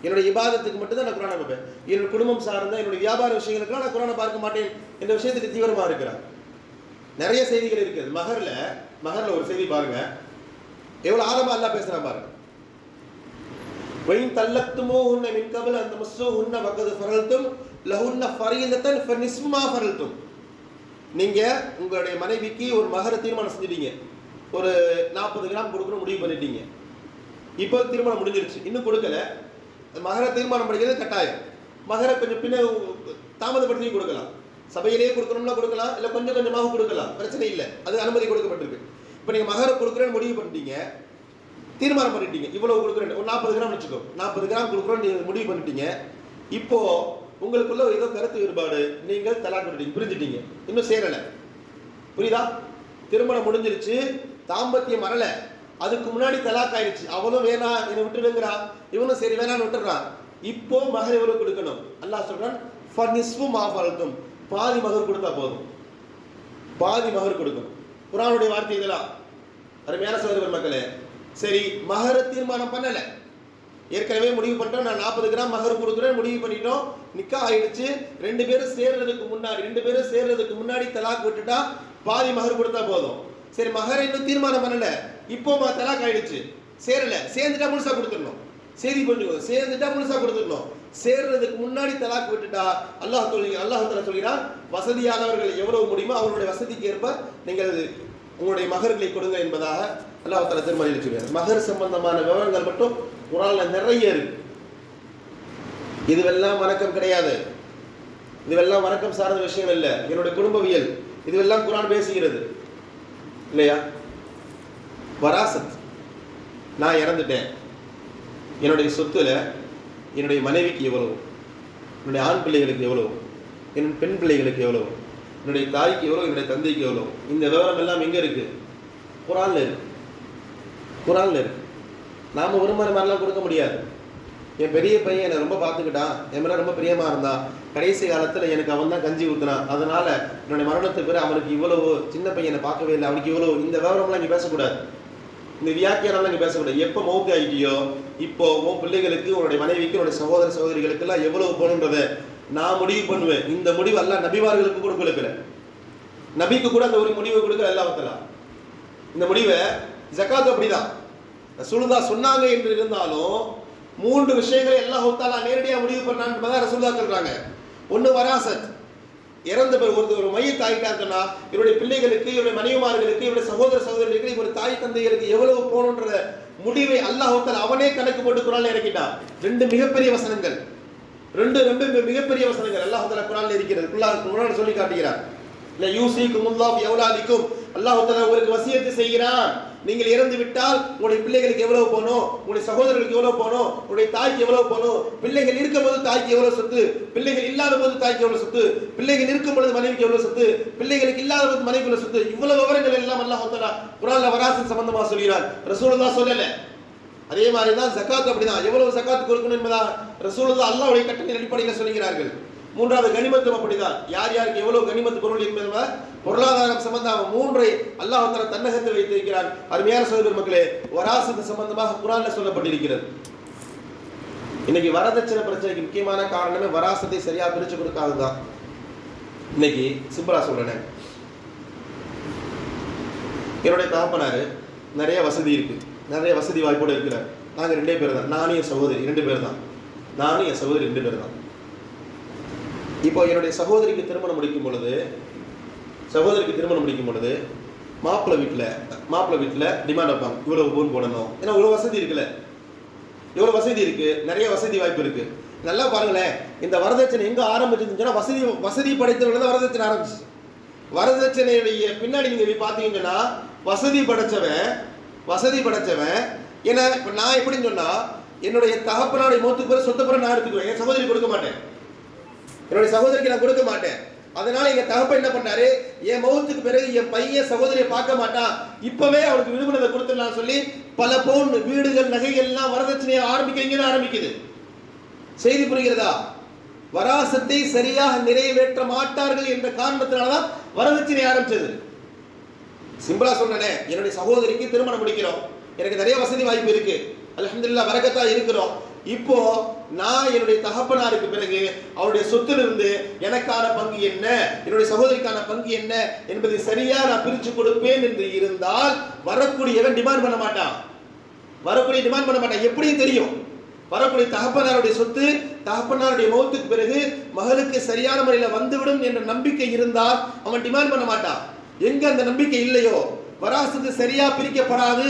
என்னுடைய இபாதத்துக்கு மட்டும்தான் நான் குர்ஆனை பார்ப்பேன். என்னுடைய குடும்பம் சார்ந்த என்னுடைய வியாபார விஷயங்களுக்குலாம் நான் குர்ஆனை பார்க்க மாட்டேன் என்ற விஷயத்துக்கு தீவிரமா இருக்கிறார். நிறைய செய்திகள் இருக்குது. மகர்ல ஒரு செய்தி பாருங்க, எவ்வளவு ஆழமா அல்லாஹ் பேசுறான் பாருங்க. வைன் தல்லக்துமூஹுன்ன மின் கப்ல அன் தமஸ்ஸூஹுன்ன வகத் ஃபரல்தும் லஹுன்ன ஃபரீதத்தன் ஃபனிஸ்ஃபு மா ஃபரல்தும். நீங்க உங்களுடைய மனைவிக்கு ஒரு மகர தீர்மானம் செஞ்சிட்டீங்க, ஒரு 40 கிராம் கொடுக்கணும் முடிவு பண்ணிட்டீங்க. இப்போ திருமணம் முடிஞ்சிருச்சு, இன்னும் கொடுக்கல. மகர தீர்மானம் பண்ணிக்கிறது கட்டாயம். மகர கொஞ்சம் பின்ன தாமதப்படுத்தி கொடுக்கலாம், சபையிலேயே கொடுக்கணும்னா கொடுக்கலாம், இல்லை கொஞ்சம் கொஞ்சமாக கொடுக்கலாம், பிரச்சனை இல்லை, அது அனுமதி கொடுக்கப்பட்டிருக்கு. இப்போ நீங்கள் மகர கொடுக்குறேன்னு முடிவு பண்ணிட்டீங்க, தீர்மானம் பண்ணிட்டீங்க, இவ்வளவு கொடுக்குறேன், ஒரு 40 கிராம் வச்சுக்கோ, 40 கிராம் கொடுக்குறோன்னு நீங்கள் முடிவு பண்ணிட்டீங்க. இப்போ உங்களுக்குள்ள ஏதோ கருத்து வேறுபாடு, நீங்கள் தலாக் விட்டுட்டீங்க, பிரிஞ்சுட்டீங்க, இன்னும் சேரலை, புரியுதா? திருமணம் முடிஞ்சிருச்சு, தாம்பத்தியம் வரல, அதுக்கு முன்னாடி தலாக் ஆயிடுச்சு. அவளும் வேணாம் என்னை விட்டுடுங்கிறா, இவனும் சரி வேணான்னு விட்டுறான். இப்போ மகர் எவ்வளவு கொடுக்கணும்? அல்லாஹ் சொல்றான், ஃபனிஸ்ஃபு மா ஃபரல்தும், பாதி மகர் கொடுத்தா போதும், பாதி மகர் கொடுக்கணும். குர்ஆனுடைய வார்த்தை இதெல்லாம். அருமையான சகோதர மக்களே, சரி மகர தீர்மானம் பண்ணல, ஏற்கனவே முடிவு பண்ணிட்டோம், நான் 40 கிராம் மகர் கொடுக்குறேன் முடிவு பண்ணிட்டோம், நிக்கா ஆயிடுச்சு. 2 பேரும் சேர்றதுக்கு முன்னாடி தலாக் விட்டுட்டா பாதி மகர் கொடுத்தா போதும். சரி மகர இன்னும் தீர்மானம் பண்ணல, இப்போ தலாக் ஆயிடுச்சு, சேரல, சேர்ந்துட்டா முழுசா கொடுத்துடணும். செய்தி கொஞ்சம் சேர்ந்துட்டா முழுசா கொடுத்துடணும். சேர்றதுக்கு முன்னாடி தலாக் விட்டுட்டா அல்லாஹ் தஆலா சொல்கிறான், வசதியானவர்கள் எவ்வளவு முடியுமோ அவர்களுடைய வசதிக்கு ஏற்ப நீங்கள் உங்களுடைய மகர்களை கொடுங்க என்பதாக அல்லாஹ் தஆலா திருமறையில் சொல்கிறார். மகர் சம்பந்தமான விவரங்கள் மட்டும் குர்ஆன்ல நிறைய இருக்கு. இதுவெல்லாம் வணக்கம் கிடையாது, இதுவெல்லாம் வணக்கம் சார்ந்த விஷயம் இல்லை, என்னுடைய குடும்பவியல், இதுவெல்லாம் குர்ஆன் பேசுகிறது இல்லையா? வராசத், நான் இறந்துட்டேன், என்னுடைய சொத்துல என்னுடைய மனைவிக்கு எவ்வளவு, என்னுடைய ஆண் பிள்ளைகளுக்கு எவ்வளவு, என் பெண் பிள்ளைகளுக்கு எவ்வளவு, என்னுடைய தாய்க்கு எவ்வளவு, என்னுடைய தந்தைக்கு எவ்வளவு, இந்த விவரம் எல்லாம் எங்க இருக்கு? குர்ஆன்ல இருக்கு. குர்ஆன்ல இருக்கு. நாம விரும்புகிற மாதிரிலாம் கொடுக்க முடியாது. என் பெரிய பையன் என்னை ரொம்ப பார்த்துக்கிட்டான், என் மேலே ரொம்ப பிரியமா இருந்தான், கடைசி காலத்தில் எனக்கு அவன் தான் கஞ்சி ஊற்றினான், அதனால என்னுடைய மரணத்துக்கு பிறகு அவனுக்கு இவ்வளவு, சின்ன பையனை பார்க்கவே இல்லை அவனுக்கு இவ்வளவு, இந்த விவரம்லாம் இங்கே பேசக்கூடாது, இந்த வியாக்கியானம்லாம் இங்கே பேசக்கூடாது. எப்போ மௌத்து ஆகிட்டியோ இப்போ உன் பிள்ளைகளுக்கு, உன்னுடைய மனைவிக்கு, உன்னுடைய சகோதர சகோதரிகளுக்கெல்லாம் எவ்வளவு போகணுன்றதை நான் முடிவு பண்ணுவேன். இந்த முடிவு எல்லாம் நபிமார்களுக்கு கூட கொடுக்கல, நபிக்கு கூட அந்த ஒரு முடிவை கொடுக்கல எல்லாத்தலாம். இந்த முடிவை ஜகாத் அப்படிதான் ரசூலுல்லாஹ் சொன்னாங்க என்று இருந்தாலும் 3 விஷயங்களை அல்லாஹ் தஆலா நேரடியாக முடிவு பண்ணான்னு என்பதை ரசூலுல்லாஹ் சொல்றாங்க. ஒன்று வராசத், இறந்த பிறகு ஒரு மையத் ஆகிட்டாருன்னா இவருடைய பிள்ளைகளுக்கு, இவருடைய மனைவிமார்களுக்கு, இவருடைய சகோதர சகோதரிகளுக்கு, இவருடைய தாய் தந்தைகளுக்கு எவ்வளவு போகணுன்ற முடிவை அல்லாஹ் தஆலா அவனே கணக்கு போட்டு குர்ஆன்ல இறக்கிட்டான். 2 மிகப்பெரிய வசனங்கள், 2 மிகப்பெரிய வசனங்கள் அல்லாஹ் தஆலா குர்ஆன்ல இருக்கிறது. குர்ஆன் சொல்லி காட்டுகிறார், ல யூசிகுமுல்லாஹு ஃபி அவுலாதிக்கும், அல்லாஹ் தஆலா உங்களுக்கு வசியத்து செய்கிறான், நீங்கள் இறந்து விட்டால் உங்களுடைய பிள்ளைகளுக்கு எவ்வளவு போகணும், உங்களுடைய சகோதரர்களுக்கு எவ்வளவு போகணும், உங்களுடைய தாய்க்கு எவ்வளவு போகணும், பிள்ளைகள் இருக்கும் போது தாய்க்கு எவ்வளவு சொத்து, பிள்ளைகள் இல்லாத போது தாய்க்கு எவ்வளவு சொத்து, பிள்ளைகள் இருக்கும் பொழுது மனைவிக்கு எவ்வளவு சொத்து, பிள்ளைகளுக்கு இல்லாத போது மனைவிக்கு எவ்வளவு சொத்து, இவ்வளவு விவரங்கள் எல்லாம் அல்லாஹ் தஆலா குர்ஆன்ல வராசத் சம்பந்தமா சொல்கிறார். ரசூலுல்லாஹ் சொல்லல. அதே மாதிரி தான் ஜகாத் அப்படிதான், எவ்வளவு ஜகாத் கொடுக்கணும் என்பதா ரசூலுல்லாஹ் அல்லாஹ்வுடைய கட்டளையின் அடிப்படையில் சொல்கிறார்கள். 3வது கனிமத்தும் அப்படிதான், யார் யாருக்கு எவ்வளவு கனிமத்து பொருள் என்பது பொருளாதாரம் சம்பந்தமாக 3ஐ அல்லாஹ் தஆலா தன்னகத்தில் வைத்திருக்கிறார். அருமையான சகோதர மக்களே, வராசத் சம்பந்தமாக குர்ஆன்ல சொல்லப்பட்டிருக்கிறது. இன்னைக்கு வரதட்சணை பிரச்சனைக்கு முக்கியமான காரணமே வராசத்தை சரியா பிரிச்சு கொடுக்காததுதான். இன்னைக்கு சிம்பிளா சொல்றேன், என்னுடைய தகப்பனாரு நிறைய வசதி இருக்கு, நிறைய வசதி வாய்ப்போடு இருக்கிறார். நாங்க 2 பேர் தான், நானும் என் சகோதரி 2 பேர் தான், நானும் என் சகோதரி 2 பேர் தான். இப்போ என்னுடைய சகோதரிக்கு திருமணம் முடிக்கும் பொழுது மாப்பிள்ளை வீட்டில் டிமாண்ட் வைப்பாங்க, இவ்வளவு போன் போடணும், ஏன்னா இவ்வளவு வசதி இருக்குல்ல, இவ்வளவு வசதி இருக்கு, நிறைய வசதி வாய்ப்பு இருக்கு. நல்லா பாருங்களேன், இந்த வரதட்சணை எங்க ஆரம்பிச்சுன்னா வசதி படைத்தவர்கள் தான் வரதட்சணை ஆரம்பிச்சு. வரதட்சணையுடைய பின்னாடி நீங்க பாத்தீங்கன்னா வசதி படைச்சவன் ஏன்னா இப்ப நான் எப்படின்னு சொன்னா, என்னுடைய தகப்பனுடைய மௌத்துக்கு பிறகு சொத்து பிறகு நான் எடுத்துக்குவேன், என் சகோதரி கொடுக்க மாட்டேன், என்னுடைய சகோதரிக்கு நான் கொடுக்க மாட்டேன். அதனால எங்க தகப்பன் என்ன பண்ணாரு, என் மௌத்துக்கு பிறகு என் பையன் சகோதரியை பார்க்க மாட்டான், இப்பவே அவனுக்கு விடுமுறை கொடுத்துடலாம் சொல்லி பல பவுன் வீடுகள் நகைகள் எல்லாம் வரதட்சணையை ஆரம்பிக்குது. செய்தி புரிகிறதா? வராசத்தை சரியாக நிறைவேற்ற மாட்டார்கள் என்ற காரணத்தினால்தான் வரதட்சணை ஆரம்பிச்சது. சிம்பிளா சொன்னேனே, என்னுடைய சகோதரிக்கு திருமணம் முடிக்கிறோம், எனக்கு நிறைய வசதி வாய்ப்பு இருக்கு, அல்ஹம்துலில்லாஹ் பரக்கத்தா இருக்கிறோம். இப்போ நான் என்னுடைய தகப்பனாருக்கு பிறகு அவருடைய சொத்திலிருந்து எனக்கான பங்கு என்ன, என்னுடைய சகோதரிக்கான பங்கு என்ன என்பதை சரியா நான் பிரிச்சு கொடுப்பேன் என்று இருந்தால் வரக்கூடியவன் டிமாண்ட் பண்ண மாட்டான். எப்படியும் தெரியும், வரக்கூடிய தகப்பனாருடைய சொத்து தகப்பனாருடைய மௌத்துக்கு பிறகு மகளுக்கு சரியான முறையில் வந்துவிடும் என்ற நம்பிக்கை இருந்தால் அவன் டிமாண்ட் பண்ண மாட்டான். எங்க அந்த நம்பிக்கை இல்லையோ, வராசத்து சரியா பிரிக்கப்படாது,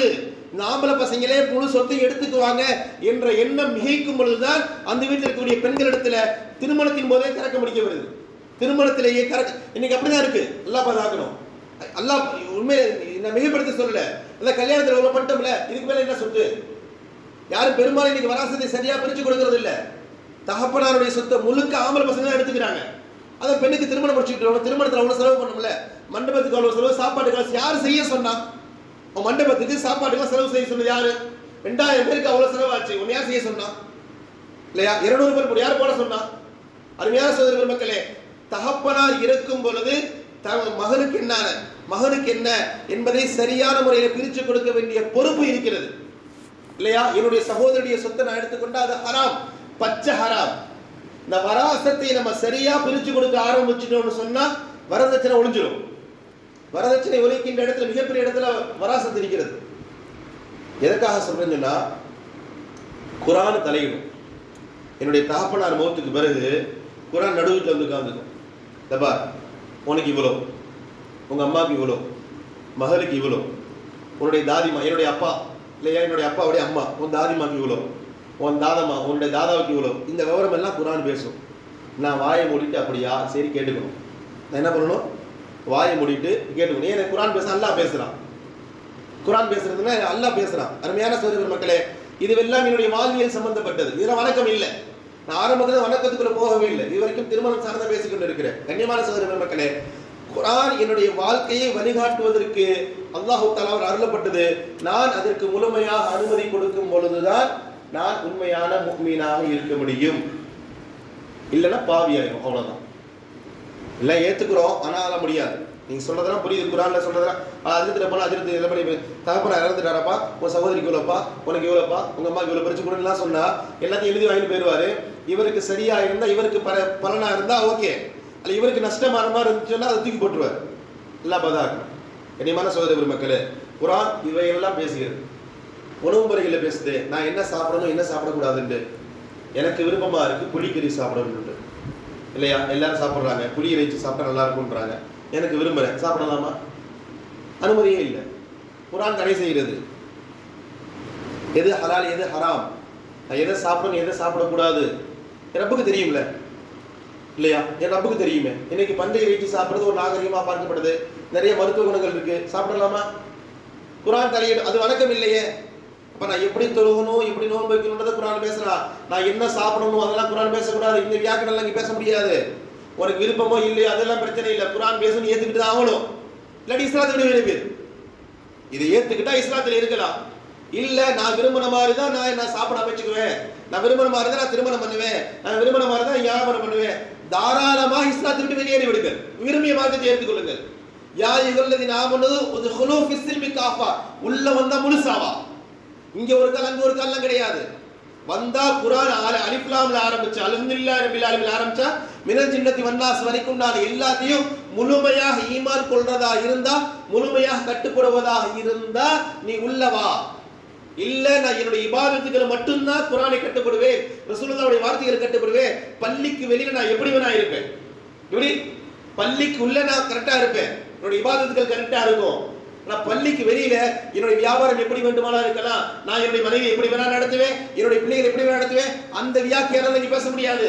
இந்த ஆம்பளை பசங்களே முழு சொத்தை எடுத்துக்குவாங்க என்ற எண்ணம் மிகைக்கும் பொழுதுதான் அந்த வீட்டில் இருக்கக்கூடிய பெண்களிடத்துல திருமணத்தின் போதே கறக்க முடிக்க வருது. திருமணத்திலேயே இன்னைக்கு அப்படிதான் இருக்கு. அல்லாஹ் பாதுகாக்கணும். அல்லாஹ் உண்மையை நான் மிகைப்படுத்த சொல்லல, அந்த கல்யாணத்தில் எவ்வளவு பண்ணிட்டோம்ல, இதுக்கு மேல என்ன சொத்து? யாரும் பெரும்பாலும் இன்னைக்கு வராசத்தை சரியா பிரிச்சு கொடுக்கறது இல்ல. தகப்பனாருடைய சொத்தை முழுக்க ஆம்பளை பசங்க தான் எடுத்துக்கிறாங்க. அதை பெண்ணுக்கு திருமணம் முடிச்சுக்கிட்டு திருமணத்தில் அவ்வளவு செலவு பண்ணல, மண்டபத்துக்கு அவ்வளவு செலவு, சாப்பாட்டுக்கு யாரு செய்ய சொன்னா? மண்டபத்துக்கு சாப்பாட்டுக்கு செலவு செய்ய சொன்னது யாரு? 2000 பேருக்கு அவ்வளவு செலவாச்சு, உன்னை யார் செய்ய சொன்னா? இல்லையா? 200 பேர் யார் போட சொன்னா? அருமையான சகோதர மக்களே, தகப்பனார் இருக்கும் பொழுது மகனுக்கு என்ன என்பதை சரியான முறையில் பிரித்து கொடுக்க வேண்டிய பொறுப்பு இருக்கிறது இல்லையா? என்னுடைய சகோதரியுடைய சொத்தை நான் எடுத்துக்கொண்டா அது ஹராம், பச்சை ஹராம். இந்த வராசத்தை நம்ம சரியா பிரிச்சு கொடுக்க ஆரம்பிச்சிட்டோம்னு சொன்னா வரதட்சணை ஒளிஞ்சிடும். வரதட்சணை ஒழிக்கின்ற இடத்துல மிகப்பெரிய இடத்துல வராசத்து இருக்கிறது. எதற்காக சொல்றேன்னு சொன்னா, குர்ஆன் தலையிடும். என்னுடைய தகப்பனார் மௌத்துக்கு பிறகு குரான் நடுவுக்கு வந்து உட்காந்துக்கும். தப்பா உனக்கு இவ்வளோ, உங்கள் அம்மாவுக்கு இவ்வளோ, மகளுக்கு இவ்வளோ, உன்னுடைய தாதிமா, என்னுடைய அப்பா இல்லையா, என்னுடைய அப்பாவுடைய அம்மா, உன் தாதிமாக்கு இவ்வளோ, உன் தாதம்மா, உன்னுடைய தாதாவுக்கு இவ்வளோ, இந்த விவரம் எல்லாம் குரான் பேசும். நான் வாயை மூடிட்டு அப்படியா சரி கேட்டுக்கணும். நான் என்ன பண்ணணும்? வாயை மூடிட்டு கேட்டுக்கணும். ஏன் குரான் பேச அல்லாஹ் பேசுகிறான். குரான் பேசுறதுன்னா அல்லாஹ் பேசுகிறான். அருமையான சகோதர மக்களே, இதுவெல்லாம் என்னுடைய வாழ்வியல் சம்பந்தப்பட்டது. இதெல்லாம் வணக்கம் இல்லை. நான் ஆரம்பத்தில் வணக்கத்துக்குள்ள போகவே இல்லை. இது வரைக்கும் திருமணம் சார்ந்த பேசிக்கொண்டு இருக்கிறேன். கண்ணியமான சகோதர மக்களே, குரான் என்னுடைய வாழ்க்கையை வழிகாட்டுவதற்கு அல்லாஹ் தஆலா அருளப்பட்டது. நான் அதற்கு முழுமையாக அனுமதி கொடுக்கும் பொழுதுதான் நான் உண்மையான முஃமினாக இருக்க முடியும். இல்லைன்னா பாவியாயிரும். அவ்வளவுதான். இல்லை ஏத்துக்கிறோம், ஆனால் அதெல்லாம் முடியாது. நீங்க சொல்றதெல்லாம் புரியுது. குரான்ல சொல்றதெல்லாம் அதிர்த்து போல அதிர்த்து எல்லாம் பண்ணி தகப்பனா இறந்துட்டாரப்பா, உன் சகோதரிக்கு இவ்வளோப்பா, உனக்கு இவ்வளோப்பா, உங்க அம்மாவுக்கு இவ்வளோ பிரிச்சு கொடுலாம் சொன்னா எல்லாத்தையும் எழுதி வாங்கிட்டு போயிடுவாரு. இவருக்கு சரியா இருந்தா, இவருக்கு பலனா இருந்தா ஓகே, அல்ல இவருக்கு நஷ்டமான மாதிரி இருந்துச்சுன்னா அதை தூக்கி போட்டுருவார். எல்லாம் பதாக்கணும். கண்ணியமான சகோதர மக்களே, குரான் இவையெல்லாம் பேசுகிறது. உணவு முறைகளில் பேசுது. நான் என்ன சாப்பிடணும் என்ன சாப்பிடக்கூடாதுன்ட்டு. எனக்கு விருப்பமா இருக்கு புளிக்கறி சாப்பிடணும்னு இல்லையா, எல்லாரும் சாப்பிட்றாங்க. புளி இறைச்சி சாப்பிட்டா நல்லா இருக்கும்ன்றாங்க. எனக்கு விரும்புகிறேன், சாப்பிடலாமா? அனுமதியே இல்லை. குரான் தடை செய்கிறது. எது ஹலால் எது ஹராம், எதை சாப்பிடணும் எதை சாப்பிடக்கூடாது ரப்புக்கு தெரியும்ல இல்லையா? என் ரப்புக்கு தெரியுமே. இன்னைக்கு பன்றி இறைச்சி சாப்பிட்றது ஒரு நாகரிகமாக பார்க்கப்படுது. நிறைய மருத்துவ குணங்கள் இருக்கு, சாப்பிடலாமா? குரான் தலையிடு. அது வணக்கம் இல்லையே. அப்ப நான் எப்படி தொழுகணும் எப்படி நோன்பு வைக்கணும்ன்றதை குரான் பேசலாம். நான் என்ன சாப்பிடணும் அதெல்லாம் குரான் பேசக்கூடாது. இந்த வியாக்கணம் இங்கே பேச முடியாது. உனக்கு விருப்பமோ இல்லையோ அதெல்லாம் பிரச்சனை இல்லை. குரான் பேசணும், ஏத்துக்கிட்டு தான் ஆகணும். இல்லாட்டி இஸ்லாத்துல விரும்பு. இதை ஏத்துக்கிட்டா இஸ்லாத்துல இருக்கலாம். இல்ல நான் விரும்பின மாதிரி தான் நான் சாப்பிட அமைச்சுக்குவேன், நான் விரும்பின மாதிரி தான் நான் திருமணம் பண்ணுவேன், நான் விரும்பின மாதிரி தான் வியாபாரம் பண்ணுவேன், தாராளமாக இஸ்லாத்தை விட்டு வெளியேறி விடுங்கள். விரும்பிய மார்க்கத்தை ஏற்றுக்கொள்ளுங்கள். யா அய்யுஹல்லதீன ஆமனூ உத்குலூ ஃபிஸ்ஸில்மி காஃபா. உள்ள வந்தா முழுசாவா. இங்க ஒரு கால் அங்க ஒரு கால்லாம் கிடையாது. வந்தா குர்ஆன் அலிஃப் லாம்ல ஆரம்பிச்சு அல்ஹம்துலில்லாஹி ரப்பில் ஆலமீன் ஆரம்பிச்சா மினல் ஜின்னத்தி வன்னாஸ் வரைக்கும் நான் எல்லாத்தையும் முழுமையாக ஈமான் கொள்றதா இருந்தா, முழுமையாக கட்டுப்படுவதாக இருந்தா நீ உள்ளவா. இல்ல நான் என்னுடைய இபாதத்துகளை மட்டும்தான் குர்ஆனை கட்டுப்படுவேன், ரசூலுல்லாஹ்வுடைய வார்த்தைகளை கட்டுப்படுவேன், பள்ளிக்கு வெளியில நான் எப்படி வேணா இருப்பேன், எப்படி பள்ளிக்கு உள்ள நான் கரெக்டா இருப்பேன், என்னுடைய இபாதத்துகள் கரெக்டா இருக்கும். நான் பள்ளிக்கு வெளியில என்னுடைய வியாபாரம் எப்படி வேண்டுமானா இருக்கலாம், நான் என்னுடைய மனைவி எப்படி வேணா நடத்துவேன், என்னுடைய பிள்ளைகள் எப்படி வேணா நடத்துவேன், அந்த வியாக்கியானம் நீ பேச முடியாது.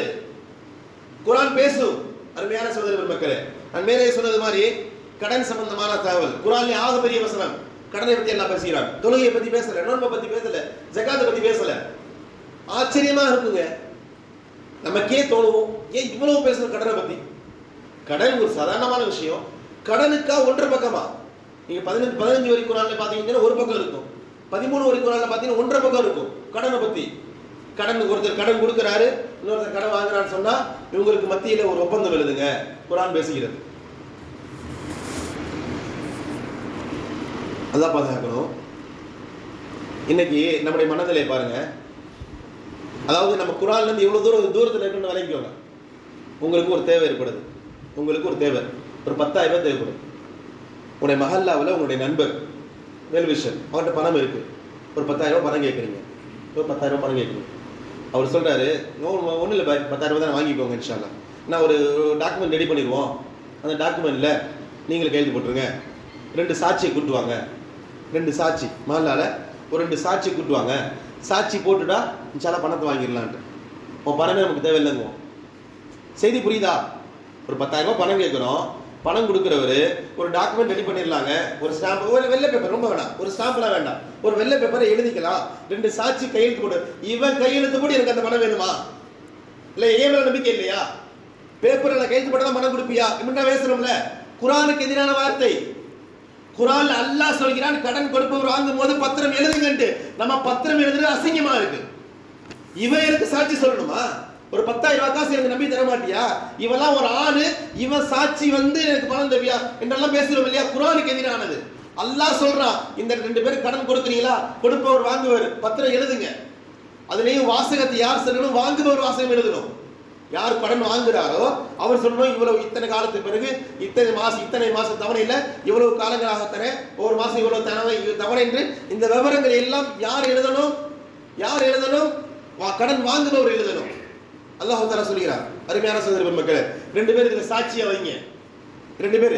குர்ஆன் பேசும். அருமையான சகோதர மக்களே, நான் மேலே சொன்னது மாதிரி கடன் சம்பந்தமான தகவல் குர்ஆன்ல ஆகப்பெரிய வசனம். கடனை பத்தி எல்லாம் பேசுகிறான். தொழுகையை பத்தி பேசல, நோன்பை பத்தி பேசல, ஜகாத்தை பத்தி பேசல. ஆச்சரியமா இருக்குங்க. நமக்கே தோணுவோம், ஏன் இவ்வளவு பேசணும் கடனை பத்தி? கடன் ஒரு சாதாரணமான விஷயம். கடனுக்கா ஒன்றரை பக்கமா? நீங்க 15 வரை குர்ஆன்ல பாத்தீங்கன்னா ஒரு பக்கம் இருக்கும், 13 வரை குர்ஆன்ல பாத்தீங்கன்னா ஒன்றரை பக்கம் இருக்கும் கடனை பத்தி. கடன் ஒருத்தர் கடன் கொடுக்கிறாரு, இன்னொருத்தர் கடன் வாங்குறான்னு சொன்னா இவங்களுக்கு மத்தியில ஒரு ஒப்பந்தம் எழுதுங்க, குர்ஆன் பேசுகிறது. அதான் பாதுகாக்கணும். இன்னைக்கு நம்முடைய மனநிலை பாருங்க. அதாவது நம்ம குர்ஆன்ல இருந்து எவ்வளவு தூரத்தில் இருக்குன்னு விளங்கிக்கோங்க. உங்களுக்கு ஒரு தேவை ஏற்படுது, உங்களுக்கு ஒரு தேவை, ஒரு 10,000 ரூபாய் தேவைப்படுது. உங்களுடைய மஹல்லாவில் உங்களுடைய நண்பர் வெல்விஷர், அவர்கிட்ட பணம் இருக்கு, ஒரு 10,000 ரூபாய் பணம் கேட்குறீங்க, ஒரு 10,000 ரூபாய் பணம் கேட்குறீங்க. அவர் சொல்றாரு, ஒன்றும் இல்லை பாய், 10,000 ரூபாய் தான் வாங்கிக்கோங்க, இன்ஷால்லா நான் ஒரு டாக்குமெண்ட் ரெடி பண்ணிடுவோம், அந்த டாக்குமெண்ட்ல நீங்களே கையெழுத்து போட்டுருங்க, 2 சாட்சியை கூட்டுவாங்க, 2 சாட்சி மஹல்லால ஒரு 2 சாட்சி கூட்டுவாங்க, சாட்சி போட்டுட்டா இன்ஷால்லா பணத்தை வாங்கிடலான்ட்டு. உன் பணமே நமக்கு தேவையில்லைங்க. செய்தி புரியுதா? ஒரு 10,000 ரூபாய் பணம் கேட்குறோம், பணம் கொடுக்குறவர் ஒரு டாக்குமெண்ட் ரெடி பண்ணிடலாங்க, ஒரு ஸ்டாம்ப், ஒரு வெள்ளை பேப்பர், ரொம்ப வேணாம், ஒரு ஸ்டாம்ப்லாம் வேண்டாம், ஒரு வெள்ளை பேப்பரை எழுதிக்கலாம், 2 சாட்சி கையெழுத்து போடு. இவன் கையெழுத்து போட்டு எனக்கு அந்த பணம் வேணுமா? இல்லை ஏன் மேல நம்பிக்கை இல்லையா? பேப்பரில் கையெழுத்து போட்டு தான் பணம் கொடுப்பியா? இப்படின்னா பேசுறோம்ல. குர்ஆனுக்கு எதிரான வார்த்தை. குர்ஆன்ல அல்லாஹ் சொல்கிறான், கடன் கொடுப்பவர் வாங்கும் போது பத்திரம் எழுதுங்கன்ட்டு. நம்ம பத்திரம் எழுதுறது அசிங்கமா இருக்கு. இவன் எனக்கு சாட்சி சொல்லணுமா? ஒரு 10,000 ரூபாய் காசு எனக்கு நம்பி தர மாட்டியா? இவெல்லாம் ஒரு ஆணு, இவன் சாட்சி எனக்கு பணம் தேவையா என்றெல்லாம் பேசுறோம் இல்லையா? குர்ஆனுக்கு எதிரானது. அல்லாஹ் சொல்றான், இந்த 2 பேருக்கு கடன் கொடுக்குறீங்களா, கொடுப்பவர் வாங்குவார், பத்திரம் எழுதுங்க. அதுலயும் வாசகத்தை யார் சொல்லணும்? வாங்குபவர் வாசகம் எழுதணும். யார் கடன் வாங்குறாரோ அவர் சொல்லணும், இவ்வளவு இத்தனை காலத்துக்கு பிறகு இத்தனை மாசம் தவணை இல்லை, இவ்வளவு காலங்களாக தரேன், ஒரு மாசம் இவ்வளவு தவணை என்று இந்த விவரங்களை எல்லாம் யார் எழுதணும்? யார் எழுதணும்? கடன் வாங்குபவர் எழுதணும். அல்லாஹ் தஆலா சொல்கிறார். அருமையான சகோதர பெருமக்களே, 2 பேர் இதுல சாட்சியா வைங்க. 2 பேர்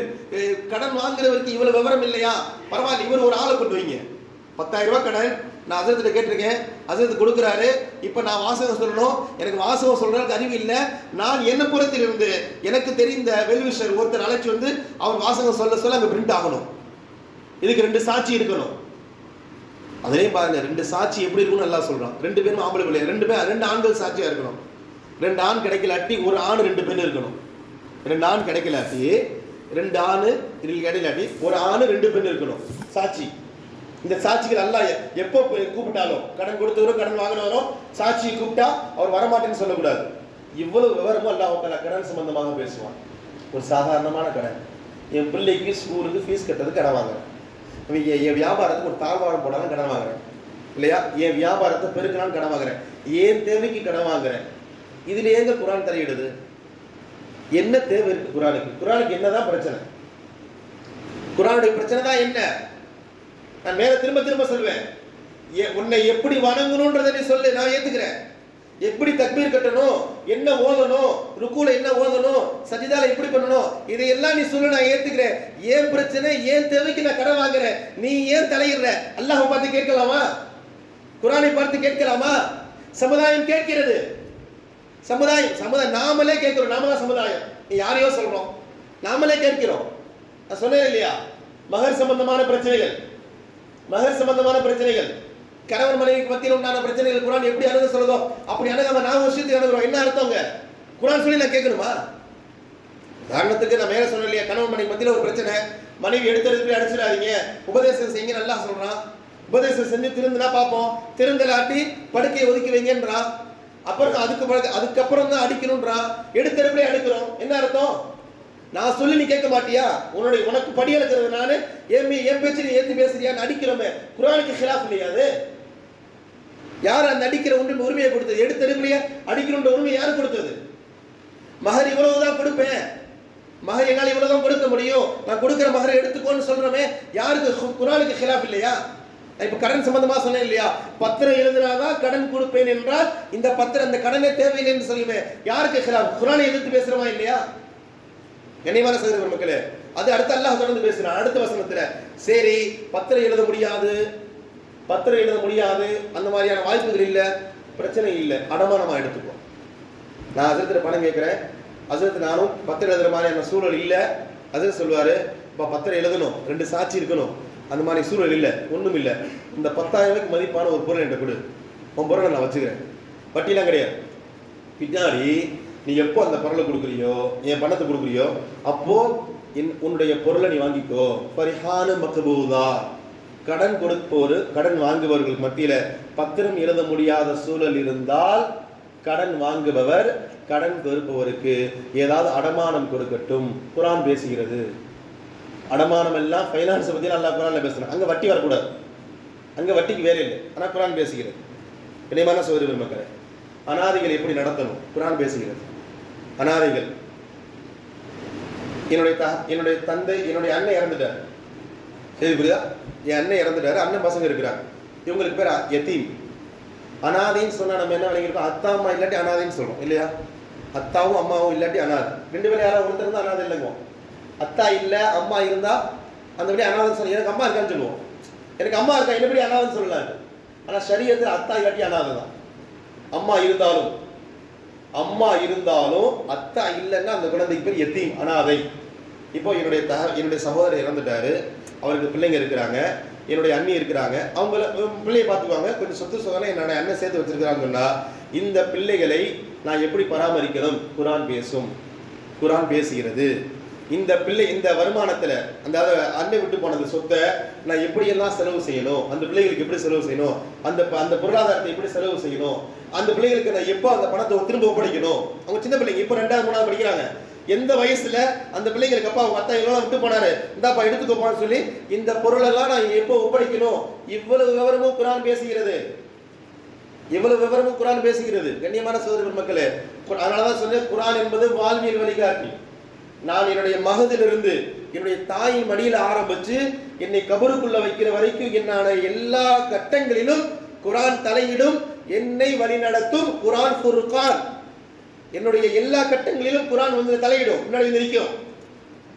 கடன் வாங்குறவருக்கு இவ்வளவு விவரம் இல்லையா, பரவாயில்ல, இவர் ஒரு ஆளை கொண்டு வைங்க. 10,000 ரூபாய் கடன், நான் ஹஸரத்கிட்ட கேட்டிருக்கேன், ஹஸரத் கொடுக்குறாரு. இப்போ நான் வாசகம் சொல்லணும், எனக்கு வாசகம் சொல்றதுக்கு அறிவு இல்லை. நான் என்ன புறத்தில் இருந்து எனக்கு தெரிந்த வெல்விஷர் ஒருத்தர் அழைச்சி வந்து அவர் வாசகம் சொல்ல அங்கே பிரிண்ட் ஆகணும். இதுக்கு 2 சாட்சி இருக்கணும். அதுலேயும் பாருங்க, 2 சாட்சி எப்படி இருக்கும்னு நல்லா சொல்றான். 2 பேரும் ஆம்பளை பிள்ளை, 2 ஆண்கள் சாட்சியா இருக்கணும். 2 ஆண் கிடைக்கலாட்டி 1 ஆண் 2 பெண் இருக்கணும். 2 ஆண் கிடைக்கலாட்டி 2 ஆண் இதில் கிடைக்கலாட்டி 1 ஆண் 2 பெண் இருக்கணும் சாட்சி. இந்த சாட்சிகள் எல்லாம் எப்போ கூப்பிட்டாலும், கடன் கொடுத்தவரும் கடன் வாங்கினவரும் சாட்சி கூப்பிட்டா அவர் வரமாட்டேன்னு சொல்லக்கூடாது. இவ்வளவு விவரமும் அல்லாஹ் தஆலா கடன் சம்பந்தமாக பேசுவான். ஒரு சாதாரணமான கடன், என் பிள்ளைக்கு ஸ்கூலுக்கு ஃபீஸ் கட்டுறதுக்கு கடன் வாங்குறேன், என் வியாபாரத்துக்கு ஒரு தாழ்வாரம் போடாலும் கடன் வாங்குறேன் இல்லையா, என் வியாபாரத்தை பெருக்கலான்னு கடன் வாங்குறேன், ஏன் தேவைக்கு கடன் வாங்குறேன். இதுல ஏங்க குர்ஆன் தலையிடுது? என்ன தேவை இருக்கு குர்ஆனுக்கு? குர்ஆனுக்கு என்னதான் பிரச்சனை? குர்ஆனுடைய பிரச்சனை தான் என்ன? நான் மேல திரும்ப சொல்வேன், உன்னை எப்படி வணங்கணும்ன்றதை நீ சொல்லு, நான் ஏத்துக்கிறேன். எப்படி தக்பீர் கட்டணும், என்ன ஓதணும், ருக்கூல என்ன ஓதணும், சஜிதால எப்படி பண்ணணும், இதையெல்லாம் நீ சொல்லு, நான் ஏத்துக்கிறேன். ஏன் பிரச்சனை, ஏன் தேவைக்கு நான் கடன் வாங்குறேன், நீ ஏன் தலையிடுற? அல்லாஹ் பார்த்து கேட்கலாமா? குர்ஆனை பார்த்து கேட்கலாமா? சமுதாயம் கேட்கிறது. சமுதாயம் நாமளே கேட்கிறோம். நாம தான் சமுதாயம், நீ யாரையோ சொல்றோம், நாமளே கேட்கிறோம். நான் சொன்னேன் இல்லையா, மகர் சம்பந்தமான பிரச்சனைகள், கணவன் மனைவிக்கு மத்தியில் உண்டான பிரச்சனைகள் குர்ஆன் எப்படி அணுக சொல்லுதோ அப்படி அணுகாம நான் ஒரு விஷயத்துக்கு அணுகிறோம். என்ன அர்த்தங்க? குர்ஆன் சொல்லி நான் கேட்கணுமா? உதாரணத்துக்கு நான் மேல சொன்னேன் இல்லையா, கணவன் மனைவி மத்தியில் ஒரு பிரச்சனை, மனைவி எடுத்து அடிச்சிடாதீங்க, உபதேசம் செய்யுங்க நல்லா சொல்றான். உபதேசம் செஞ்சு திருந்தினா பார்ப்போம், திருந்தலாட்டி படுக்கையை ஒதுக்கி வைங்கன்றான். அப்புறம் அதுக்கப்புறம் தான் அடிக்கணும்ன்றான். எடுத்தெடுப்பே அடுக்கிறோம். என்ன அர்த்தம்? நான் சொல்லி நீ கேட்க மாட்டியா, உனக்கு படி எடுக்கிறது நானு, என் பேச்சு நீ ஏற்றி பேசுறியான்னு அடிக்கிறோமே. குர்ஆனுக்கு ஹிலாஃப் இல்லையாது. யார் அந்த அடிக்கிற உரிமையை கொடுத்தது? எடுத்தெடுப்புலையே அடிக்கணுன்ற உரிமை யாரு கொடுத்தது? மகர் இவ்வளவுதான் கொடுப்பேன், மகர் என்னால் இவ்வளவுதான் கொடுக்க முடியும், நான் கொடுக்கிற மகரை எடுத்துக்கோன்னு சொல்றோமே, யாருக்கு? குர்ஆனுக்கு ஹிலாஃப் இல்லையா? இப்ப கடன் சம்பந்தமா சொன்னேன் இல்லையா, பத்திரம் எழுதினாதான் கடன் கொடுப்பேன் என்றால் இந்த பத்திரம் அந்த கடனே தேவையில்லை என்று சொல்லுமே, யாருக்கு ஹிலாஃப்? குர்ஆனை எதிர்த்து பேசுறோமா இல்லையா? கண்ணியமான சகோதர மக்களே, அது அடுத்து அல்லாஹ் தொடர்ந்து பேசுறான் அடுத்த வசனத்துல. சரி, பத்திரம் எழுத முடியாது, அந்த மாதிரியான வாய்ப்புகள் இல்ல, பிரச்சனை இல்லை, அடமானமா எடுத்துக்கோ. நான் ஹஸரத் பணம் கேட்கிறேன், ஹஸரத் நானும் பத்திரம் எழுதுற மாதிரியான சூழல் இல்லை. ஹஸரத் சொல்லுவாரு, இப்போ பத்திரம் எழுதணும், 2 சாட்சி இருக்கணும், அந்த மாதிரி சூழல் இல்லை, ஒன்றும் இல்லை, இந்த 10,000 ரூபாய்க்கு மதிப்பான ஒரு பொருள் என்கிட்ட கொடு, உன் பொருளை நான் வச்சுக்கிறேன், வட்டிலாம் கிடையாது. பின்னாடி நீ எப்போ அந்த பொருளை கொடுக்குறியோ, என் பணத்தை கொடுக்குறியோ, அப்போ உன்னுடைய பொருளை நீ வாங்கிக்கோ. பரிஹானு மக்பூதா, கடன் கொடுப்போரு கடன் வாங்குபவர்களுக்கு மத்தியில பத்திரம் எழுத முடியாத சூழல் இருந்தால் கடன் வாங்குபவர் கடன் கொடுப்பவருக்கு ஏதாவது அடமானம் கொடுக்கட்டும். குர்ஆன் பேசுகிறது. அடமானம் எல்லாம் ஃபைனான்ஸ் பத்தி அல்லாஹ் குர்ஆன்ல பேசுறான். அங்க வட்டி வரக்கூடாது, அங்க வட்டிக்கு வேலை இல்லை. ஆனா குர்ஆன் பேசுகிறது. இணைமான சகோதர மக்களே, அனாதைகள் எப்படி நடத்தணும் குர்ஆன் பேசுகிறது. அனாதைகள், என்னுடைய தந்தை, என்னுடைய அண்ணன் இறந்துட்டார், சரி புரியுதா, என் அண்ணன் இறந்துட்டாரு, அண்ணன் பசங்க இருக்கிறாங்க, இவங்களுக்கு பேர் யதீம். அனாதைன்னு சொன்னா நம்ம என்ன விளங்கிருக்கோம்? அத்தா அம்மா இல்லாட்டி அனாதைன்னு சொல்றோம் இல்லையா? அத்தாவும் அம்மாவும் இல்லாட்டி அனாதை, 2 பேரும் யாராவது ஒருத்தர் இருந்தா அனாதை இல்லைங்க. அத்தா இல்ல அம்மா இருந்தா அந்த படி அனாதைன்னு சொல்ல. எனக்கு அம்மா இருக்கான்னு சொல்லுவோம், எனக்கு அம்மா இருக்கா, என்னபடி அனாதைன்னு சொல்லலாம். ஆனா ஷரியத்துல அத்தா இல்லாட்டி அனாதை தான். அம்மா இருந்தாலும் அத்தா இல்லைன்னா அந்த குழந்தைக்கு பேர் யதீம், அனாதை. இப்போ என்னுடைய சகோதரர் இறந்துட்டாரு, அவருக்கு பிள்ளைங்க இருக்கிறாங்க, என்னுடைய அண்ணி இருக்கிறாங்க, அவங்கள பிள்ளையை பார்த்துக்குவாங்க, கொஞ்சம் சொத்து சுகம்லாம் என்னோட அண்ணன் சேர்த்து வச்சிருக்கிறாங்கன்னு சொன்னா இந்த பிள்ளைகளை நான் எப்படி பராமரிக்கணும்? குர்ஆன் பேசும், குர்ஆன் பேசுகிறது. இந்த வருமானத்துல அந்த அண்ணன் விட்டு போனது சொத்தை நான் எப்படியெல்லாம் செலவு செய்யணும், அந்த பிள்ளைகளுக்கு எப்படி செலவு செய்யணும், அந்த பொருளாதாரத்தை எப்படி செலவு செய்யணும், அந்த பிள்ளைகளுக்கு நான் எப்போ அந்த பணத்தை திரும்ப ஒப்படைக்கணும். அவங்க சின்ன பிள்ளைங்க, இப்போ 2வது 3வது படிக்கிறாங்க. எந்த வயசுல அந்த பிள்ளைகளுக்கு அப்பா அவங்க அத்தா இவ்வளவு விட்டு போனாரு, இந்தாப்பா எடுத்துக்கோப்பான்னு சொல்லி இந்த பொருள் எல்லாம் நான் எப்போ ஒப்படைக்கணும்? இவ்வளவு விவரமும் குர்ஆன் பேசுகிறது. கண்ணியமான சகோதர மக்களே, அதனாலதான் சொன்னேன், குர்ஆன் என்பது வாழ்வியல் வழிகாட்டி. நான் என்னுடைய மகதிலிருந்து என்னுடைய தாயின் மடியில ஆரம்பிச்சு என்னை கபருக்குள்ள வைக்கிற வரைக்கும் என்னான எல்லா கட்டங்களிலும் குர்ஆன் தலையிடும், என்னை வழிநடத்தும். குர்ஆன் ஃபுர்கான், என்னுடைய எல்லா கட்டங்களிலும் குர்ஆன் வந்து தலையிடும், முன்னாடி வந்து நிற்கும்.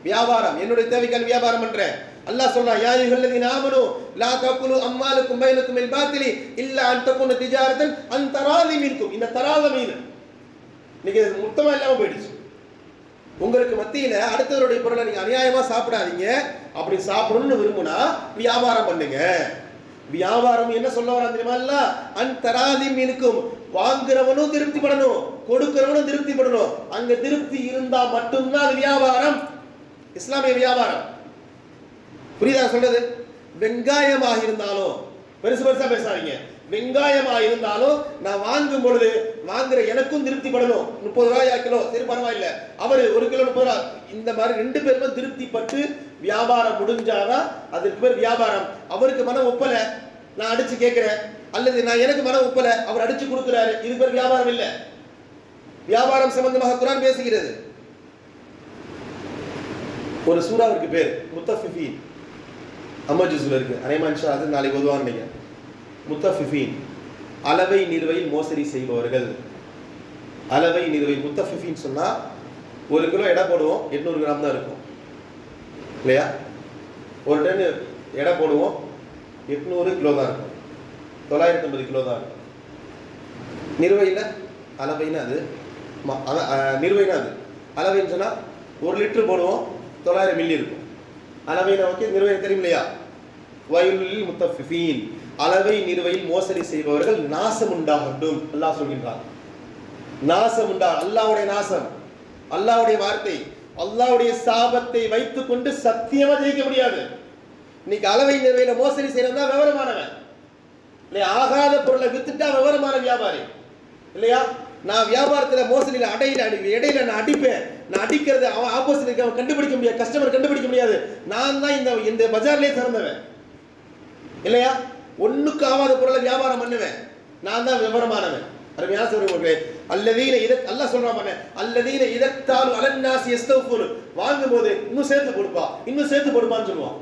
வியாபாரம், என்னுடைய தேவைக்கான வியாபாரம் பண்றேன். அல்லாஹ் சொல்றான், யா அய்யுஹல்லதீன ஆமனூ லா தகுலு அம்வாலக்கும் பைனக்கும் பில் பாத்திலி இல்லா அன் தகுன திஜாரத்தன் அன் தராதி மின்கும். இந்த தராத மீன் இன்னைக்கு மொத்தமா இல்லாம போயிடுச்சு. உங்களுக்கு மத்தியில அடுத்தவருடைய பொருளை நீங்க அநியாயமா சாப்பிடாதீங்க. அப்படி சாப்பிடணும்னு விரும்புனா வியாபாரம் பண்ணுங்க. வியாபாரம் என்ன சொல்ல வரான் தெரியுமா? இல்ல அன் தராதி மீனுக்கும், வாங்குறவனும் திருப்தி படணும், கொடுக்கிறவனும் திருப்தி படணும். அங்க திருப்தி இருந்தா மட்டும்தான் அது வியாபாரம், இஸ்லாமிய வியாபாரம். புரியுதா சொல்றது? வெங்காயமாக இருந்தாலும் பெருசு பெருசா பேசாதீங்க. வெங்காயமாக இருந்தாலும் நான் வாங்கும் பொழுது வாங்குற எனக்கும் திருப்தி படணும். 30 ரூபாய் கிலோ, சரி பரவாயில்ல, அவரு 1 கிலோ 30 ரூபாய், இந்த மாதிரி 2 பேருமே திருப்தி பட்டு வியாபாரம் முடிஞ்சாதான் அதுக்கு பேர் வியாபாரம். அவருக்கு மனம் ஒப்பல, நான் அடிச்சு கேட்கிறேன், அல்லது நான் எனக்கு மனம் ஒப்பல, அவர் அடிச்சு கொடுக்கிறாரு, இது பேர் வியாபாரம் இல்ல. வியாபாரம் சம்பந்தமாக குர்ஆன் பேசுகிறது. ஒரு சூறாவிற்கு பேர் முத்தஃபிஃபீன், அமஜுஸ்ல இருக்கு. அனைமா இன்ஷா அல்லாஹ் நாளைக்கு ஓதுவாங்க. நீங்க முத்தஃபிஃபீன், அளவை நிறுவையில் மோசடி செய்பவர்கள். அளவை நிறுவை முத்தஃபிஃபீன் சொன்னா 1 கிலோ எடை போடுவோம், 800 கிராம் தான் இருக்கும் இல்லையா? 1 டன் எடை போடுவோம், 800 கிலோ தான் இருக்கும், 950 கிலோ தான் இருக்கும். நிறுவையில் அளவைன்னா அது நிறுவைனா அது அளவைன்னு சொன்னா 1 லிட்டர் போடுவோம், 900 மில்லி இருக்கும். அளவை நமக்கு நிறுவை தெரியும் இல்லையா? வயலுல் முத்தஃபிஃபீன், அளவை நிறுவையில் மோசடி செய்பவர்கள் நாசம் உண்டாகட்டும். அல்லாஹ் சொல்கின்றான், நாசம் உண்டா. அல்லாஹ்வுடைய நாசம், அல்லாஹ்வுடைய வார்த்தை, அல்லாஹ்வுடைய சாபத்தை வைத்துக் கொண்டு சத்தியமா ஜெயிக்க முடியாது. இன்னைக்கு அளவை நிறுவையில மோசடி செய்யறதா விவரமானவன் இல்லையா? ஆகாத பொருளை வித்துட்டா விவரமான வியாபாரி இல்லையா? நான் வியாபாரத்துல மோசடியில இடையில நான் அடிப்பேன், நான் அடிக்கிறது அவன் ஆப்போசிட் அவன் கண்டுபிடிக்க முடியாது, கஸ்டமர் கண்டுபிடிக்க முடியாது. நான் தான் இந்த பஜார்லயே திறந்தவன் இல்லையா? ஒண்ணுக்கு ஆகாத பொருளை வியாபாரம் பண்ணுவேன், நான் தான் விவரமானவன். அருமையான சொல்றீங்க. அல்லதீன அல்லாஹ் சொல்றான் பாருங்க, அல்லதீன இதத்தாலு அலன்னாசி யஸ்தஃபுன், வாங்கும்போது இன்னும் சேர்த்து கொடுப்பா, இன்னும் சேர்த்து கொடுப்பான்னு சொல்லுவான்.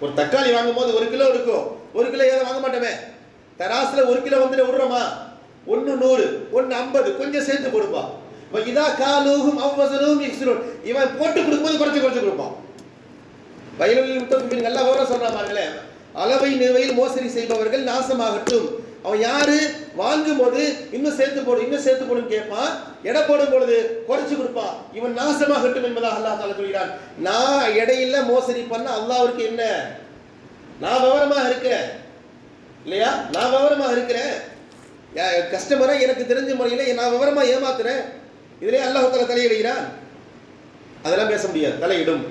ஒரு தக்காளி வாங்கும்போது 1 கிலோ இருக்கும், 1 கிலோ ஏதோ வாங்க மாட்டோமே, தராசுல 1 கிலோ வந்துட்டு விடுறோமா? 1 100, 1 50, கொஞ்சம் சேர்த்து கொடுப்பா. இதா காலூஹும் அவ்வஸலூஹும் யக்ஸுரூன், இவன் போட்டு கொடுக்கும்போது குறைச்சு கொடுப்பான். வயலுல் முத்தஃபிஃபீன் அல்லாஹ் வேற சொல்றான் பாருங்களே, அளவை நிறுவையில் மோசடி செய்பவர்கள் நாசமாகட்டும். அவன் யாரு? வாங்கும் போது இன்னும் சேர்த்து போடு, இன்னும் சேர்த்து போடுன்னு கேட்பான், எடை போடும் பொழுது குறைச்சு கொடுப்பான். இவன் நாசமாகட்டும் என்பதாக அல்லாஹ் தஆலா சொல்கிறான். நான் எடையில மோசடி பண்ண அல்லாஹ்வுக்கு என்ன? நான் விவரமா இருக்கிறேன் இல்லையா? நான் விவரமா இருக்கிறேன். கஸ்டமரை எனக்கு தெரிஞ்ச முறையில் நான் விவரமா ஏமாத்துறேன். இதிலே அல்லாஹ் தஆலா தலையிடுகிறான். அதெல்லாம் பேச முடியாது, தலையிடும்.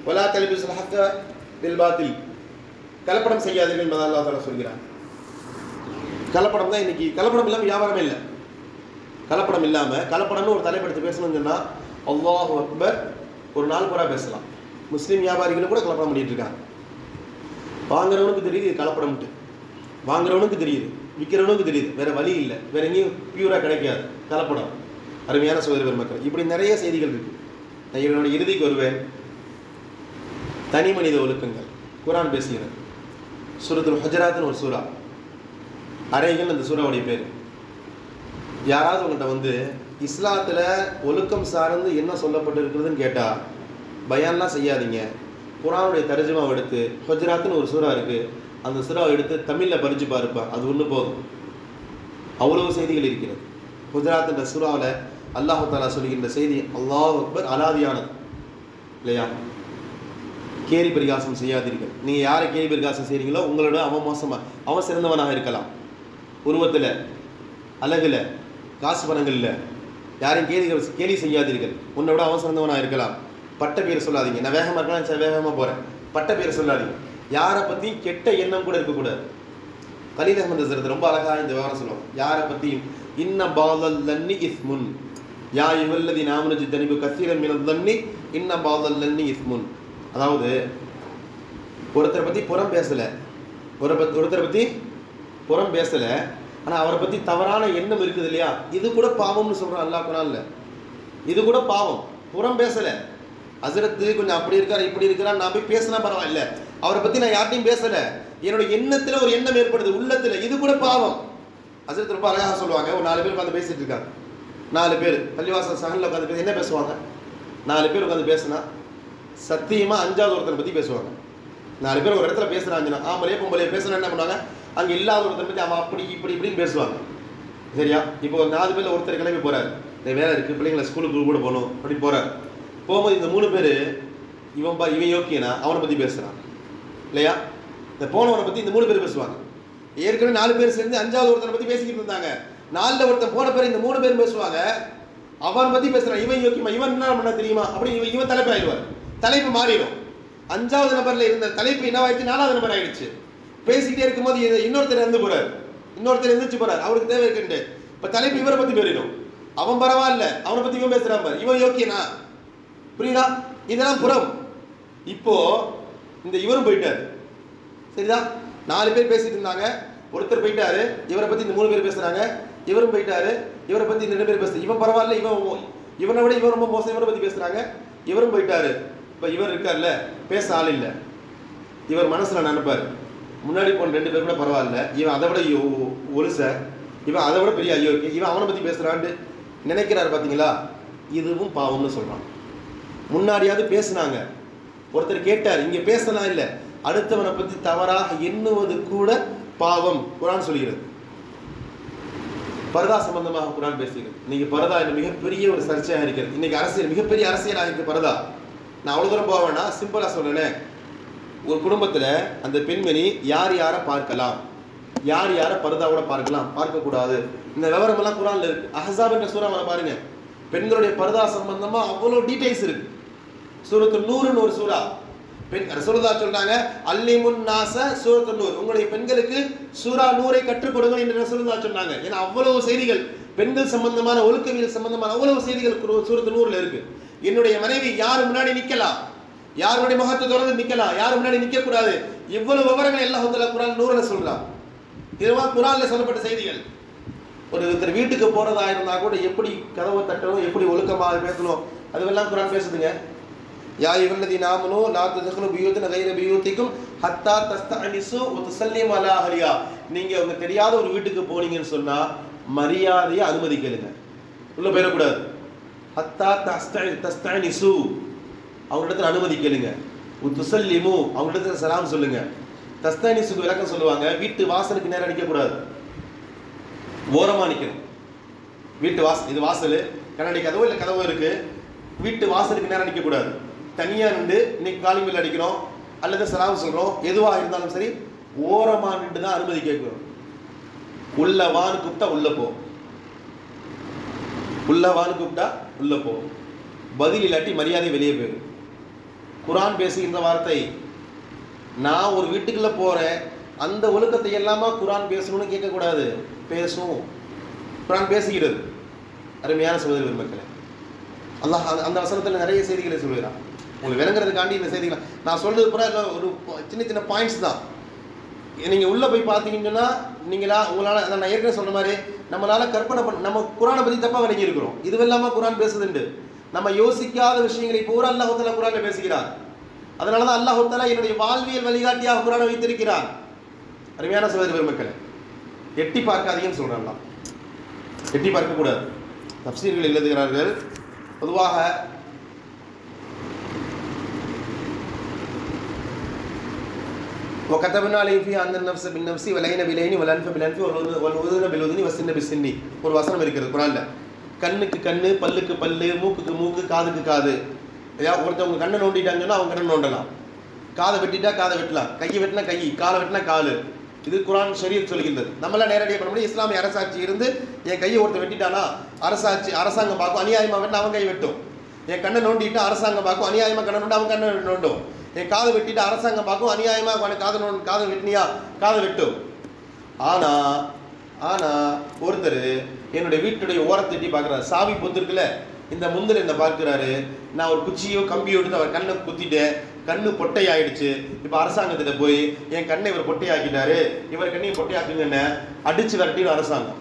வலா தல்பிஸுல் ஹக்க பில் பாத்தில், கலப்படம் செய்யாதீர்கள் என்பதாக அல்லாஹ் தஆலா சொல்கிறான். கலப்படம் தான் இன்னைக்கு, கலப்படம் இல்லாமல் வியாபாரமே இல்லை. கலப்படம் இல்லாமல், கலப்படம்னு ஒரு தலைப்படுத்தி பேசணும்னு சொன்னால் அல்லாஹு அக்பர் ஒரு நாள் பூரா பேசலாம். முஸ்லீம் வியாபாரிகளும் கூட கலப்படம் பண்ணிட்டு இருக்காங்க. வாங்குறவனுக்கு தெரியுது இது கலப்படம்ட்டு, வாங்குறவனுக்கு தெரியுது, விற்கிறவனுக்கு தெரியுது, வேற வழி இல்லை, வேற எங்கேயும் பியூரா கிடைக்காது, கலப்படம். அருமையான சகோதர பெருமக்கள், இப்படி நிறைய செய்திகள் இருக்கு. நான் என்னோட இறுதிக்கு வருவேன். தனி மனித ஒழுக்கங்கள் குர்ஆன் பேசுகிறது. சூரத்துல் ஹுஜராத்னு ஒரு சூரா, அறைகள் அந்த சூறாவுடைய பேர். யாராவது உங்கள்கிட்ட வந்து இஸ்லாத்தில் ஒழுக்கம் சார்ந்து என்ன சொல்லப்பட்டிருக்கிறதுன்னு கேட்டால் பயான்லாம் செய்யாதீங்க, குர்ஆனுடைய தர்ஜுமாவை எடுத்து, ஹுஜராத்னு ஒரு சூறா இருக்குது, அந்த சூறாவை எடுத்து தமிழில் படித்து பாருப்பா, அது ஒன்று போதும். அவ்வளவு செய்திகள் இருக்கிறது. ஹுஜராத்ன்ற சூறாவில் அல்லாஹு தஆலா சொல்கின்ற செய்தி அல்லாஹ் அக்பர், அலாதியானது இல்லையா? கேலி பரிகாசம் செய்யாதீர்கள். நீங்கள் யாரை கேலி பரிகாசம் செய்கிறீங்களோ உங்களோட அவன் மோசமாக, அவன் சிறந்தவனாக இருக்கலாம், உருவத்தில், அழகில், காசு பணங்களில். யாரையும் கேலி செய்யாதீர்கள். உன்னோட அவன் சிறந்தவனாக இருக்கலாம். பட்ட பேர் சொல்லாதீங்க. நான் வேகமாக இருக்கலாம், சரி வேகமாக போகிறேன், பட்ட பேர் சொல்லாதீங்க. யாரை பற்றியும் கெட்ட எண்ணம் கூட இருக்கக்கூடாது. கலீல் அஹ்மத் ஹஸரத் ரொம்ப அழகாக இந்த விவரம் சொல்லுவாங்க. யாரை பற்றியும் இன்ன பாதல் லன்னி இஸ்முன் யா அய்யுஹல்லதீன ஆமனூ இஜ்தனிபு கஸீரன் மினல் ظன்னி இன்ன பாதல் லன்னி இஸ்முன். அதாவது ஒருத்தரை பற்றி புறம் பேசலை, ஒருத்தரை பற்றி புறம் பேசலை, ஆனால் அவரை பற்றி தவறான எண்ணம் இருக்குது இல்லையா, இது கூட பாவம்னு சொல்கிறான் அல்லாஹ் குர்ஆன்ல. இது கூட பாவம். புறம் பேசலை, ஹஸரத்து கொஞ்சம் அப்படி இருக்கார் இப்படி இருக்கிறார், நான் போய் பேசினா பரவாயில்ல, அவரை பற்றி நான் யார்ட்டையும் பேசலை, என்னோட எண்ணத்தில் ஒரு எண்ணம் ஏற்படுது உள்ளத்தில், இது கூட பாவம். ஹஸரத் ரொம்ப அழகாக சொல்லுவாங்க. ஒரு 4 பேர் உட்காந்து பேசிட்டு இருக்காங்க. 4 பேர் பள்ளிவாசல் சகலில் உட்காந்து என்ன பேசுவாங்க? 4 பேர் உட்காந்து பேசுனா சத்தியமாக 5வது ஒருத்தரை பற்றி பேசுவாங்க. 4 பேர் ஒரு இடத்துல பேசுகிறாங்கன்னா ஆம்பளையே பொம்பளையே பேசுனா என்ன பண்ணுவாங்க? அங்கே இல்லாத ஒருத்தரை பற்றி அவன் அப்படி இப்படி இப்படின்னு பேசுவாங்க. சரியா? இப்போ ஒரு 4 பேரில் ஒருத்தர் கிளம்பி போகிறார், இந்த வேலை இருக்குது, பிள்ளைங்களை ஸ்கூலுக்கு கூட போகணும் அப்படின்னு போகிறார். போகும்போது இந்த 3 பேர் இவன் யோக்கியனா அவனை பற்றி பேசுகிறான் இல்லையா? இந்த போனவனை பற்றி இந்த 3 பேர் பேசுவாங்க. ஏற்கனவே 4 பேர் சேர்ந்து 5வது ஒருத்தனை பற்றி பேசிக்கிட்டு இருந்தாங்க. 4ல் ஒருத்தன் போன பேர் இந்த 3 பேர் பேசுவாங்க. அவன் பற்றி பேசுகிறான், இவன் யோக்கியமா, இவன் என்ன பண்ண தெரியுமா அப்படி இவன் தலைப்பு ஆயிடுவார். தலைப்பு மாறிடும். 5வது நபரில் இருந்த தலைப்பு என்னவாயிடுச்சு? 4வது நபர் ஆயிடுச்சு. பேசிக்கிட்டே இருக்கும்போது இன்னொருத்தர் இறந்து போறார், இன்னொருத்தர் எந்திரிச்சு போறார், அவருக்கு தேவை இருக்குண்டு. இப்போ தலைப்பு இவரை பற்றி போயிடும். அவன் பரவாயில்ல, அவனை பற்றி இவன் பேசுறான் பாரு, இவன் யோக்கியனா. புரியுதா? இதெல்லாம் புறம். இப்போ இந்த இவரும் போயிட்டாரு. சரிதான்? 4 பேர் பேசிட்டு இருந்தாங்க, ஒருத்தர் போயிட்டாரு, இவரை பற்றி இந்த 3 பேர் பேசுறாங்க. இவரும் போயிட்டாரு, இவரை பற்றி இந்த 2 பேர் பேசுறாங்க. இவன் பரவாயில்ல, இவனை விட இவன் ரொம்ப மோசம், இவரை பற்றி பேசுறாங்க. இவரும் போயிட்டாரு. இப்போ இவர் இருக்கார்ல, பேச ஆள் இல்லை. இவர் மனசில் நினைப்பார், முன்னாடி போன 2 பேர் கூட பரவாயில்ல, இவன் அதை விட ஒழுச, இவன் அதை விட பெரிய ஐயோ, இவன் அவனை பற்றி பேசுகிறான்னு நினைக்கிறாரு. பார்த்தீங்களா? இதுவும் பாவம்னு சொல்கிறான். முன்னாடியாவது பேசுனாங்க, ஒருத்தர் கேட்டார், இங்கே பேசலாம் இல்லை, அடுத்தவனை பற்றி தவறாக எண்ணுவது கூட பாவம் குர்ஆன் சொல்கிறது. பரதா சம்பந்தமாக குர்ஆன் பேசுகிறது. இன்னைக்கு பரதா என்ன மிகப்பெரிய ஒரு சர்ச்சையாக இருக்கிறது. இன்னைக்கு அரசியல் மிகப்பெரிய அரசியலாக இருக்கு பரதா. நான் அவ்வளோ தூரம் போக வேணா, சிம்பிளாக சொல்றேன். ஒரு குடும்பத்தில் அந்த பெண்மணி யார் யாரை பார்க்கலாம், யார் யாரை பரதாவோட பார்க்கலாம், பார்க்கக்கூடாது, இந்த விவரமெல்லாம் குர்ஆன்ல இருக்கு. அஹ்ஸாப் என்ற சூறாவை பாருங்க, பெண்களுடைய பரதா சம்பந்தமா அவ்வளோ டீடைல்ஸ் இருக்கு. சூரத்துன் நூர்னு ஒரு சூறா. ரசூலுல்லாஹ் சொல்றாங்க, அல்லிமுன் நாஸ சூரத்துன் நூர், உங்களுடைய பெண்களுக்கு சூரா நூரை கற்றுக் கொடுங்க என்று ரசூலுல்லாஹ் சொன்னாங்க. ஏன்னா அவ்வளவு செய்திகள், பெண்கள் சம்பந்தமான, ஒழுக்கவியல் சம்பந்தமான அவ்வளவு செய்திகள் சூரத்துன் நூர்ல இருக்கு. என்னுடைய மனைவி யார் முன்னாடி நிக்கலாம், யாருடைய முகத்தை தொடர்ந்து நிக்கலாம், யார் முன்னாடி நிக்க கூடாது, இவ்வளவு விவரங்கள் எல்லாம் குர்ஆன் நூறுல சொல்றான். இதுவா குர்ஆன்ல சொல்லப்பட்ட செய்திகள். ஒருத்தர் வீட்டுக்கு போறதா இருந்தா கூட எப்படி கதவை தட்டணும், எப்படி ஒழுக்கமாக பேசணும், அதுவெல்லாம் குர்ஆன் பேசுதுங்க. யா அய்யுஹல்லதீன ஆமனூ லா தத்குலு பியூத்தன கைர பியூத்திக்கும் ஹத்தா தஸ்தஅனிசு வ துஸல்லிமு அலா அஹ்லிஹா. நீங்க உங்க தெரியாத ஒரு வீட்டுக்கு போனீங்கன்னு சொன்னா மரியாதையை அனுமதிக்கலுங்க, உள்ள போயிடக்கூடாது. ஹத்தா தஸ்தஅனிசு, அவங்களிடத்துல அனுமதிக்கலுங்க. வ துஸல்லிமு, அவங்களிடத்துல சலாம் சொல்லுங்க. தஸ்தஅனிசுக்கு விளக்கம் சொல்லுவாங்க, வீட்டு வாசலுக்கு நேரா நிற்க கூடாது, ஓரமா நிக்கணும். வீட்டு வாசல், இது வாசல், கண்ணாடி கதவு இல்லை கதவு இருக்கு, வீட்டு வாசலுக்கு நேரம் நிற்க கூடாது. தனியா நின்று இன்னைக்கு காலிங் பெல் அடிக்கிறோம் அல்லது சலாம் சொல்றோம், எதுவாக இருந்தாலும் சரி ஓரமா நின்று தான் அனுமதி கேட்கிறோம். உள்ள வான்னு கூப்பிட்டா உள்ள போ, உள்ள வான்னு கூப்பிட்டா உள்ள போ, பதில் இல்லாட்டி மரியாதை வெளியே போயிடும். குர்ஆன் பேசுகின்ற வார்த்தை. நான் ஒரு வீட்டுக்குள்ள போறேன், அந்த ஒழுக்கத்தை எல்லாமா குர்ஆன் பேசணும்னு கேட்கக்கூடாது, பேசும். குர்ஆன் பேசுகிறது. அருமையான சகோதர பெருமக்களே, அல்லாஹ் அந்த வசனத்தில் நிறைய செய்திகளை சொல்கிறான். உங்களுக்கு விளங்குறதுக்காண்டி இந்த செய்திகளை நான் சொல்றது கூட ஒரு சின்ன சின்ன பாயிண்ட்ஸ் தான். நீங்கள் உள்ளே போய் பார்த்தீங்கன்னா உங்களால் நான் ஏற்கனவே சொன்ன மாதிரி நம்மளால் கற்பனை பண்ண, நம்ம குர்ஆனை பற்றி தப்பாக விளங்கி இருக்கிறோம். இதுவெல்லாமல் குர்ஆன் பேசுதுண்டு. நம்ம யோசிக்காத விஷயங்களை பூரா அல்லாஹ் தஆலா குர்ஆனில் பேசுகிறார். அதனால தான் அல்லாஹ் தஆலா என்னுடைய வாழ்வியல் வழிகாட்டியாக குர்ஆனை வைத்திருக்கிறார். அருமையான சகோதர பெருமக்களே, எட்டி பார்க்காதீங்கன்னு சொல்கிறான். எட்டி பார்க்கக்கூடாது. தஃப்சீர்கள் எழுதுகிறார்கள், பொதுவாக وكتبنا عليهم فيها أن النفس بالنفس والعين بالعين والأنف بالأنف والأذن بالأذن والسن بالسن. ஒரு வசனம் இருக்கிறது குர்ஆன்ல. கண்ணுக்கு கண்ணு, பல்லுக்கு பல்லு, மூக்குக்கு மூக்கு, காதுக்கு காது. ஒருத்தவங்க கண்ணை நோண்டிட்டாங்கன்னா அவங்க கண்ணை நோண்டலாம், காதை வெட்டிட்டா காதை வெட்டலாம், கையை வெட்டினா கை, காலை வெட்டினா காலு. இது குர்ஆன் ஷரீஅத் சொல்கின்றது. நம்மளாம் நேரடியாக பண்ண முடியும். இஸ்லாமிய அரசாட்சி இருந்து என் கையை ஒருத்தர் வெட்டிட்டானா அரசாங்கம் பார்க்கும், அநியாயமாக வெட்டினா அவன் கை வெட்டும். என் கண்ணை நோண்டிட்டு அரசாங்கம் பார்க்கும், அநியாயமாக கண்ணை நோண்டு அவன் கண்ணை நோண்டும். என் காதை வெட்டிட்டு அரசாங்கம் பார்க்கும், அநியாயமாக காதை வெட்டினியா காதை வெட்டும். ஆனால் ஒருத்தர் என்னுடைய வீட்டுடைய ஓரத்தை எட்டி பார்க்குறாரு, சாவி பொத்து இருக்குல்ல, இந்த முந்தில் என்ன பார்க்குறாரு, நான் ஒரு குச்சியோ கம்பியோ எடுத்து அவர் கண்ணை குத்திட்டேன், கண்ணு பொட்டை ஆயிடுச்சு. இப்போ அரசாங்கத்திட்ட போய் என் கண்ணை இவர் பொட்டையாக்கிட்டாரு, இவர் கண்ணையும் பொட்டையாக்குங்கன்னு அடிச்சு விரட்டிடும் அரசாங்கம்.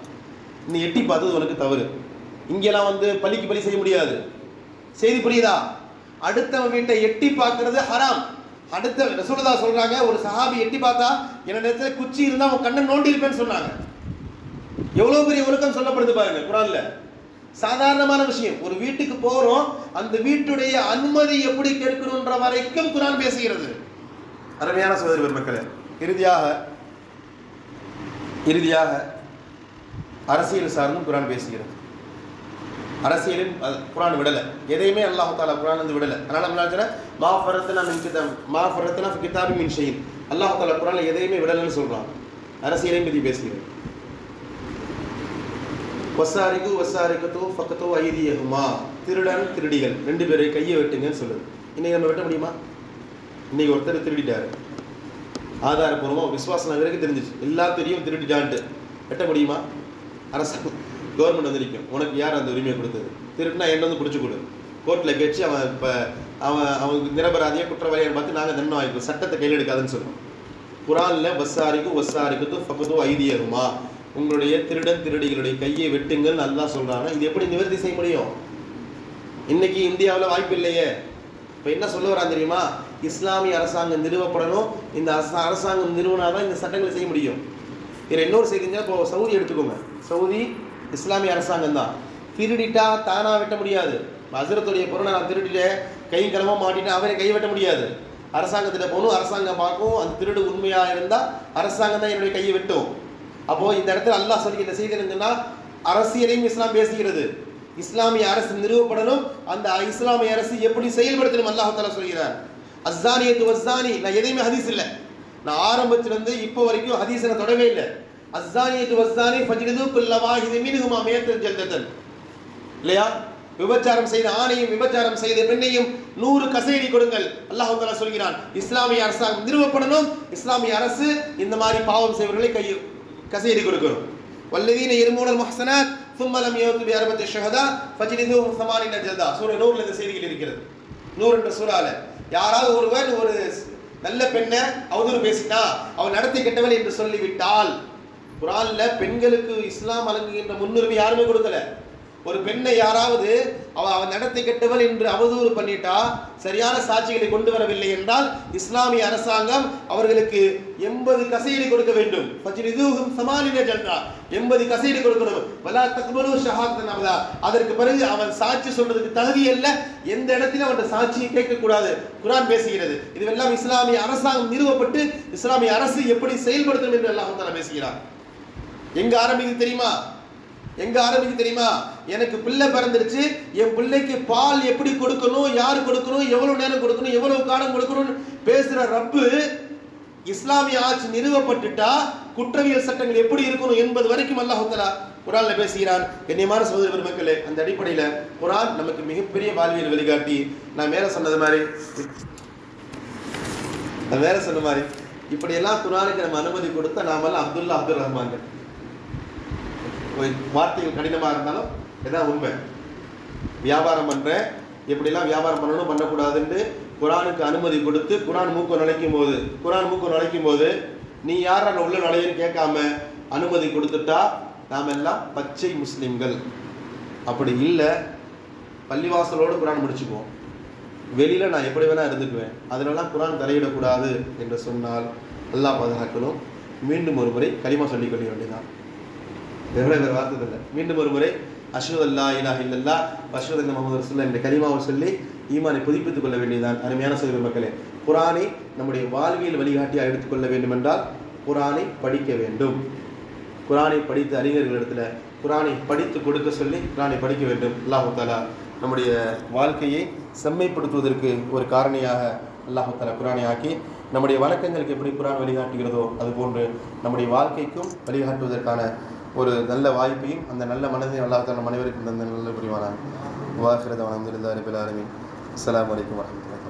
நீ எட்டி பார்த்தது உனக்கு தவறு. இங்கெல்லாம் பலிக்கு பலி செய்ய முடியாது. செய்தி புரியுதா? அடுத்தவன் வீட்டை எட்டி பார்க்கறது ஹராம். அடுத்த ரசூலுல்லாஹ் சொல்றாங்க, ஒரு சஹாபி எட்டி பார்த்தா என்ன நேரத்தில் குச்சி இருந்தா அவன் கண்ணை நோண்டி இருப்பேன்னு சொன்னாங்க. எவ்வளவு பெரிய ஒழுக்கம் சொல்லப்படுது பாருங்க குர்ஆன்ல. சாதாரணமான விஷயம். ஒரு வீட்டுக்கு போறோம், அந்த வீட்டுடைய அனுமதி எப்படி கேட்கணும்ன்ற வரைக்கும் குர்ஆன் பேசுகிறது. அருமையான சகோதர பெருமக்களே, இறுதியாக அரசியல் சார்ந்தும் குர்ஆன் பேசுகிறது. அரசியலின் குர்ஆன் விடலை, எதையுமே அல்லாஹ் தஆலா குர்ஆன் வந்து விடலை. அதனால நம்ம என்ன மா ஃபரத்னா ஃபி கிதாபி மின் ஷைஇன், அல்லாஹ் தஆலா குர்ஆன்ல எதையுமே விடலைன்னு சொல்றான். அரசியலையும் பற்றி பேசுகிறது. வஸாரிகு வஸாரிகத்து ஃபக்து ஐதியஹுமா, திருடன் திருடிகள் ரெண்டு பேரை கையை வெட்டுங்கன்னு சொல்லுது. இன்னைக்கு நம்ம வெட்ட முடியுமா? இன்னைக்கு ஒருத்தர் திருடிட்டாரு, ஆதாரப்பூர்வமாக விசுவாசம் வரைக்கும் தெரிஞ்சிச்சு, எல்லாத்தையும் திருடிட்டான்ட்டு வெட்ட முடியுமா? அரசாங்கம் கவர்மெண்ட் வந்து நிற்கும், உனக்கு யார் அந்த உரிமையை கொடுத்தது? திருட்டுனா என்ன வந்து பிடிச்சி கொடு, கோர்ட்டில் கேட்டு அவன் இப்போ அவனுக்கு நிரபராதியாக குற்றவாளியை பார்த்து நாங்கள் தண்டனை வாங்கிப்போம், சட்டத்தை கையில் எடுக்காதுன்னு சொல்லுவோம். குர்ஆனில் வஸாரிகு ஃபக்து ஐதியஹுமா, உங்களுடைய திருடன் திருடிகளுடைய கையை வெட்டுங்கன்னு அல்லாஹ் சொல்கிறாங்க. இது எப்படி நிவர்த்தி செய்ய முடியும்? இன்னைக்கு இந்தியாவில் வாய்ப்பு இல்லையே. இப்போ என்ன சொல்ல வரான் தெரியுமா? இஸ்லாமிய அரசாங்கம் நிறுவப்படணும், இந்த அரசாங்கம் நிறுவனாதான் இந்த சட்டங்களை செய்ய முடியும். இதில் இன்னொரு செய்திங்க, இப்போ சவுதி எடுத்துக்கோங்க. சவுதி இஸ்லாமிய அரசாங்கம் தான். திருடிட்டா தானாக வெட்ட முடியாது. ஹஸ்ரத்துடைய பொருளை நான் திருடிட்டேன், கை கிளம்ப மாட்டிட்டேன், அவரை கை வெட்ட முடியாது. அரசாங்கத்தில் போகணும், அரசாங்கம் பார்க்கும், அந்த திருடு உண்மையாக இருந்தால் அரசாங்கம் தான் என்னுடைய கையை வெட்டும். அப்போது இந்த இடத்துல அல்லாஹ் சொல்லிக்கிற செய்தி என்னன்னா, அரசியலையும் இஸ்லாம் பேசுகிறது. இஸ்லாமிய அரசு நிறுவப்படணும், அந்த இஸ்லாமிய அரசு எப்படி செயல்படுத்தணும் அல்லாஹ் தஆலா சொல்கிறார். அஸ்ஸானியத்து வஸ்ஸானி, நான் எதையுமே ஹதீஸ் இல்லை, நான் ஆரம்பத்திலிருந்து இப்போ வரைக்கும் ஹதீஸை நான் தொடவே இல்லை. அஸ்ஸானியத்து வஸ்ஸானி ஃபஜ்லிது குல்ல வாஹிதின் மின்ஹுமா மியத்தன் ஜல்தத்தன், இல்லையா? விபச்சாரம் செய்த ஆணையும் விபச்சாரம் செய்த பெண்ணையும் 100 கசையடி கொடுங்கள் அல்லாஹ் தஆலா சொல்கிறான். இஸ்லாமிய அரசாங்கம் நிறுவப்படணும், இஸ்லாமிய அரசு இந்த மாதிரி பாவம் செய்வர்களை கசையடி கொடுக்கணும். வல்லதீன யர்மூனல் முஹ்ஸனாத் ثم لم يأتوا بأربعة شهداء فجلدوهم 80 جلدة. சூரா நூர்ல இந்த செய்திகள் இருக்கிறது. நூர் என்ற சூறால யாராவது ஒருவன் ஒரு நல்ல பெண்ணை அவதூறு பேசினா அவன் நடத்தி கெட்டவள் என்று சொல்லிவிட்டால், குர்ஆன்ல பெண்களுக்கு இஸ்லாம் வழங்குகின்ற முன்னுரிமை யாருமே கொடுக்கல. ஒரு பெண்ணை யாராவது அவன் நடத்தி கெட்டவள் என்று அவதூறு பண்ணிட்டா, சரியான சாட்சிகளை கொண்டு வரவில்லை என்றால் இஸ்லாமிய அரசாங்கம் அவர்களுக்கு 80 கசையடி கொடுக்க வேண்டும். ஃபஜ்லிதுஹும் 80 ஜல்தா, 80 கசையடி கொடுக்கணும். வலா தக்பலு ஷஹாதத்தன் அபதா, அதற்கு பிறகு அவன் சாட்சி சொல்றதுக்கு தகுதி அல்ல, எந்த இடத்திலும் அவன் சாட்சியை கேட்க கூடாது. குர்ஆன் பேசுகிறது. இதுவெல்லாம் இஸ்லாமிய அரசாங்கம் நிறுவப்பட்டு இஸ்லாமிய அரசு எப்படி செயல்படுத்தணும் என்று அல்லாஹ் தஆலா பேசுகிறார். எங்க ஆரம்பிக்குது தெரியுமா? எனக்கு பிள்ளை பிறந்துருச்சு, என் பிள்ளைக்கு பால் எப்படி கொடுக்கணும், யார் கொடுக்கணும், எவ்வளவு நேரம் கொடுக்கணும், எவ்வளவு காலம் கொடுக்கணும் பேசுற ரப்பு, இஸ்லாமிய ஆட்சி நிறுவப்பட்டுட்டா குற்றவியல் சட்டங்கள் எப்படி இருக்கணும் என்பது வரைக்கும் அல்லாஹ் தஆலா குர்ஆன்ல பேசுகிறான். கண்ணியமான சகோதர பெருமக்களே, அந்த அடிப்படையில் குர்ஆன் நமக்கு மிகப்பெரிய வாழ்வியல் வழிகாட்டி. நான் மேல சொன்ன மாதிரி இப்படியெல்லாம் குர்ஆனுக்கு நம்ம அனுமதி கொடுத்தா நாமெல்லாம் அப்துல் ரஹ்மான். வார்த்தைகள் கடினமாக இருந்தாலும் இதான் உண்மை. வியாபாரம் பண்ணுறேன், எப்படிலாம் வியாபாரம் பண்ணணும் பண்ணக்கூடாதுன்னு குர்ஆனுக்கு அனுமதி கொடுத்து குர்ஆன் மூக்க நுழைக்கும் போது நீ யார் நான் உள்ள நுழையன்னு கேட்காம அனுமதி கொடுத்துட்டா நாம் எல்லாம் பச்சை முஸ்லிம்கள். அப்படி இல்லை, பள்ளிவாசலோடு குர்ஆன் முடிச்சுக்குவோம், வெளியில் நான் எப்படி வேணால் இருந்துக்குவேன், அதிலெல்லாம் குர்ஆன் தலையிடக்கூடாது என்று சொன்னால் அல்லாஹ் பாதுகாக்கணும். மீண்டும் ஒரு முறை கலிமா சொல்லிக் கொள்ள வேண்டியதான். எவ்வளோ பேர் வார்த்தை இல்லை. மீண்டும் ஒரு முறை அஷ்ஹது அல்லா இலாஹ இல்லல்லாஹ் வ அஷ்ஹது அன்ன முஹம்மது ரசூலுல்லாஹ் என்ற கலிமாவை சொல்லி ஈமானை புதுப்பித்துக் கொள்ள வேண்டியதான். அருமையான சகோதர மக்களே, குர்ஆனை நம்முடைய வாழ்வியல் வழிகாட்டியாக எடுத்துக்கொள்ள வேண்டும் என்றால் குர்ஆனை படிக்க வேண்டும். குர்ஆனை படித்த அறிஞர்களிடத்தில் குர்ஆனை படித்து கொடுக்க சொல்லி குர்ஆனை படிக்க வேண்டும். அல்லாஹ் தஆலா நம்முடைய வாழ்க்கையை செம்மைப்படுத்துவதற்கு ஒரு காரணியாக அல்லாஹ் தஆலா குர்ஆனை ஆக்கி நம்முடைய வணக்கங்களுக்கு எப்படி குர்ஆன் வழிகாட்டுகிறதோ அதுபோன்று நம்முடைய வாழ்க்கைக்கும் வழிகாட்டுவதற்கான ஒரு நல்ல வாய்ப்பையும் அந்த நல்ல மனதையும் அல்லாஹ் தஆலா அனைவருக்கும் தந்த நல்ல புரிவானாக. வாஹிர தஅவானா அல்ஹம்துலில்லாஹி ரப்பில் ஆலமீன். அஸ்ஸலாமு அலைக்கும் வரஹ்மத்துல்லாஹி.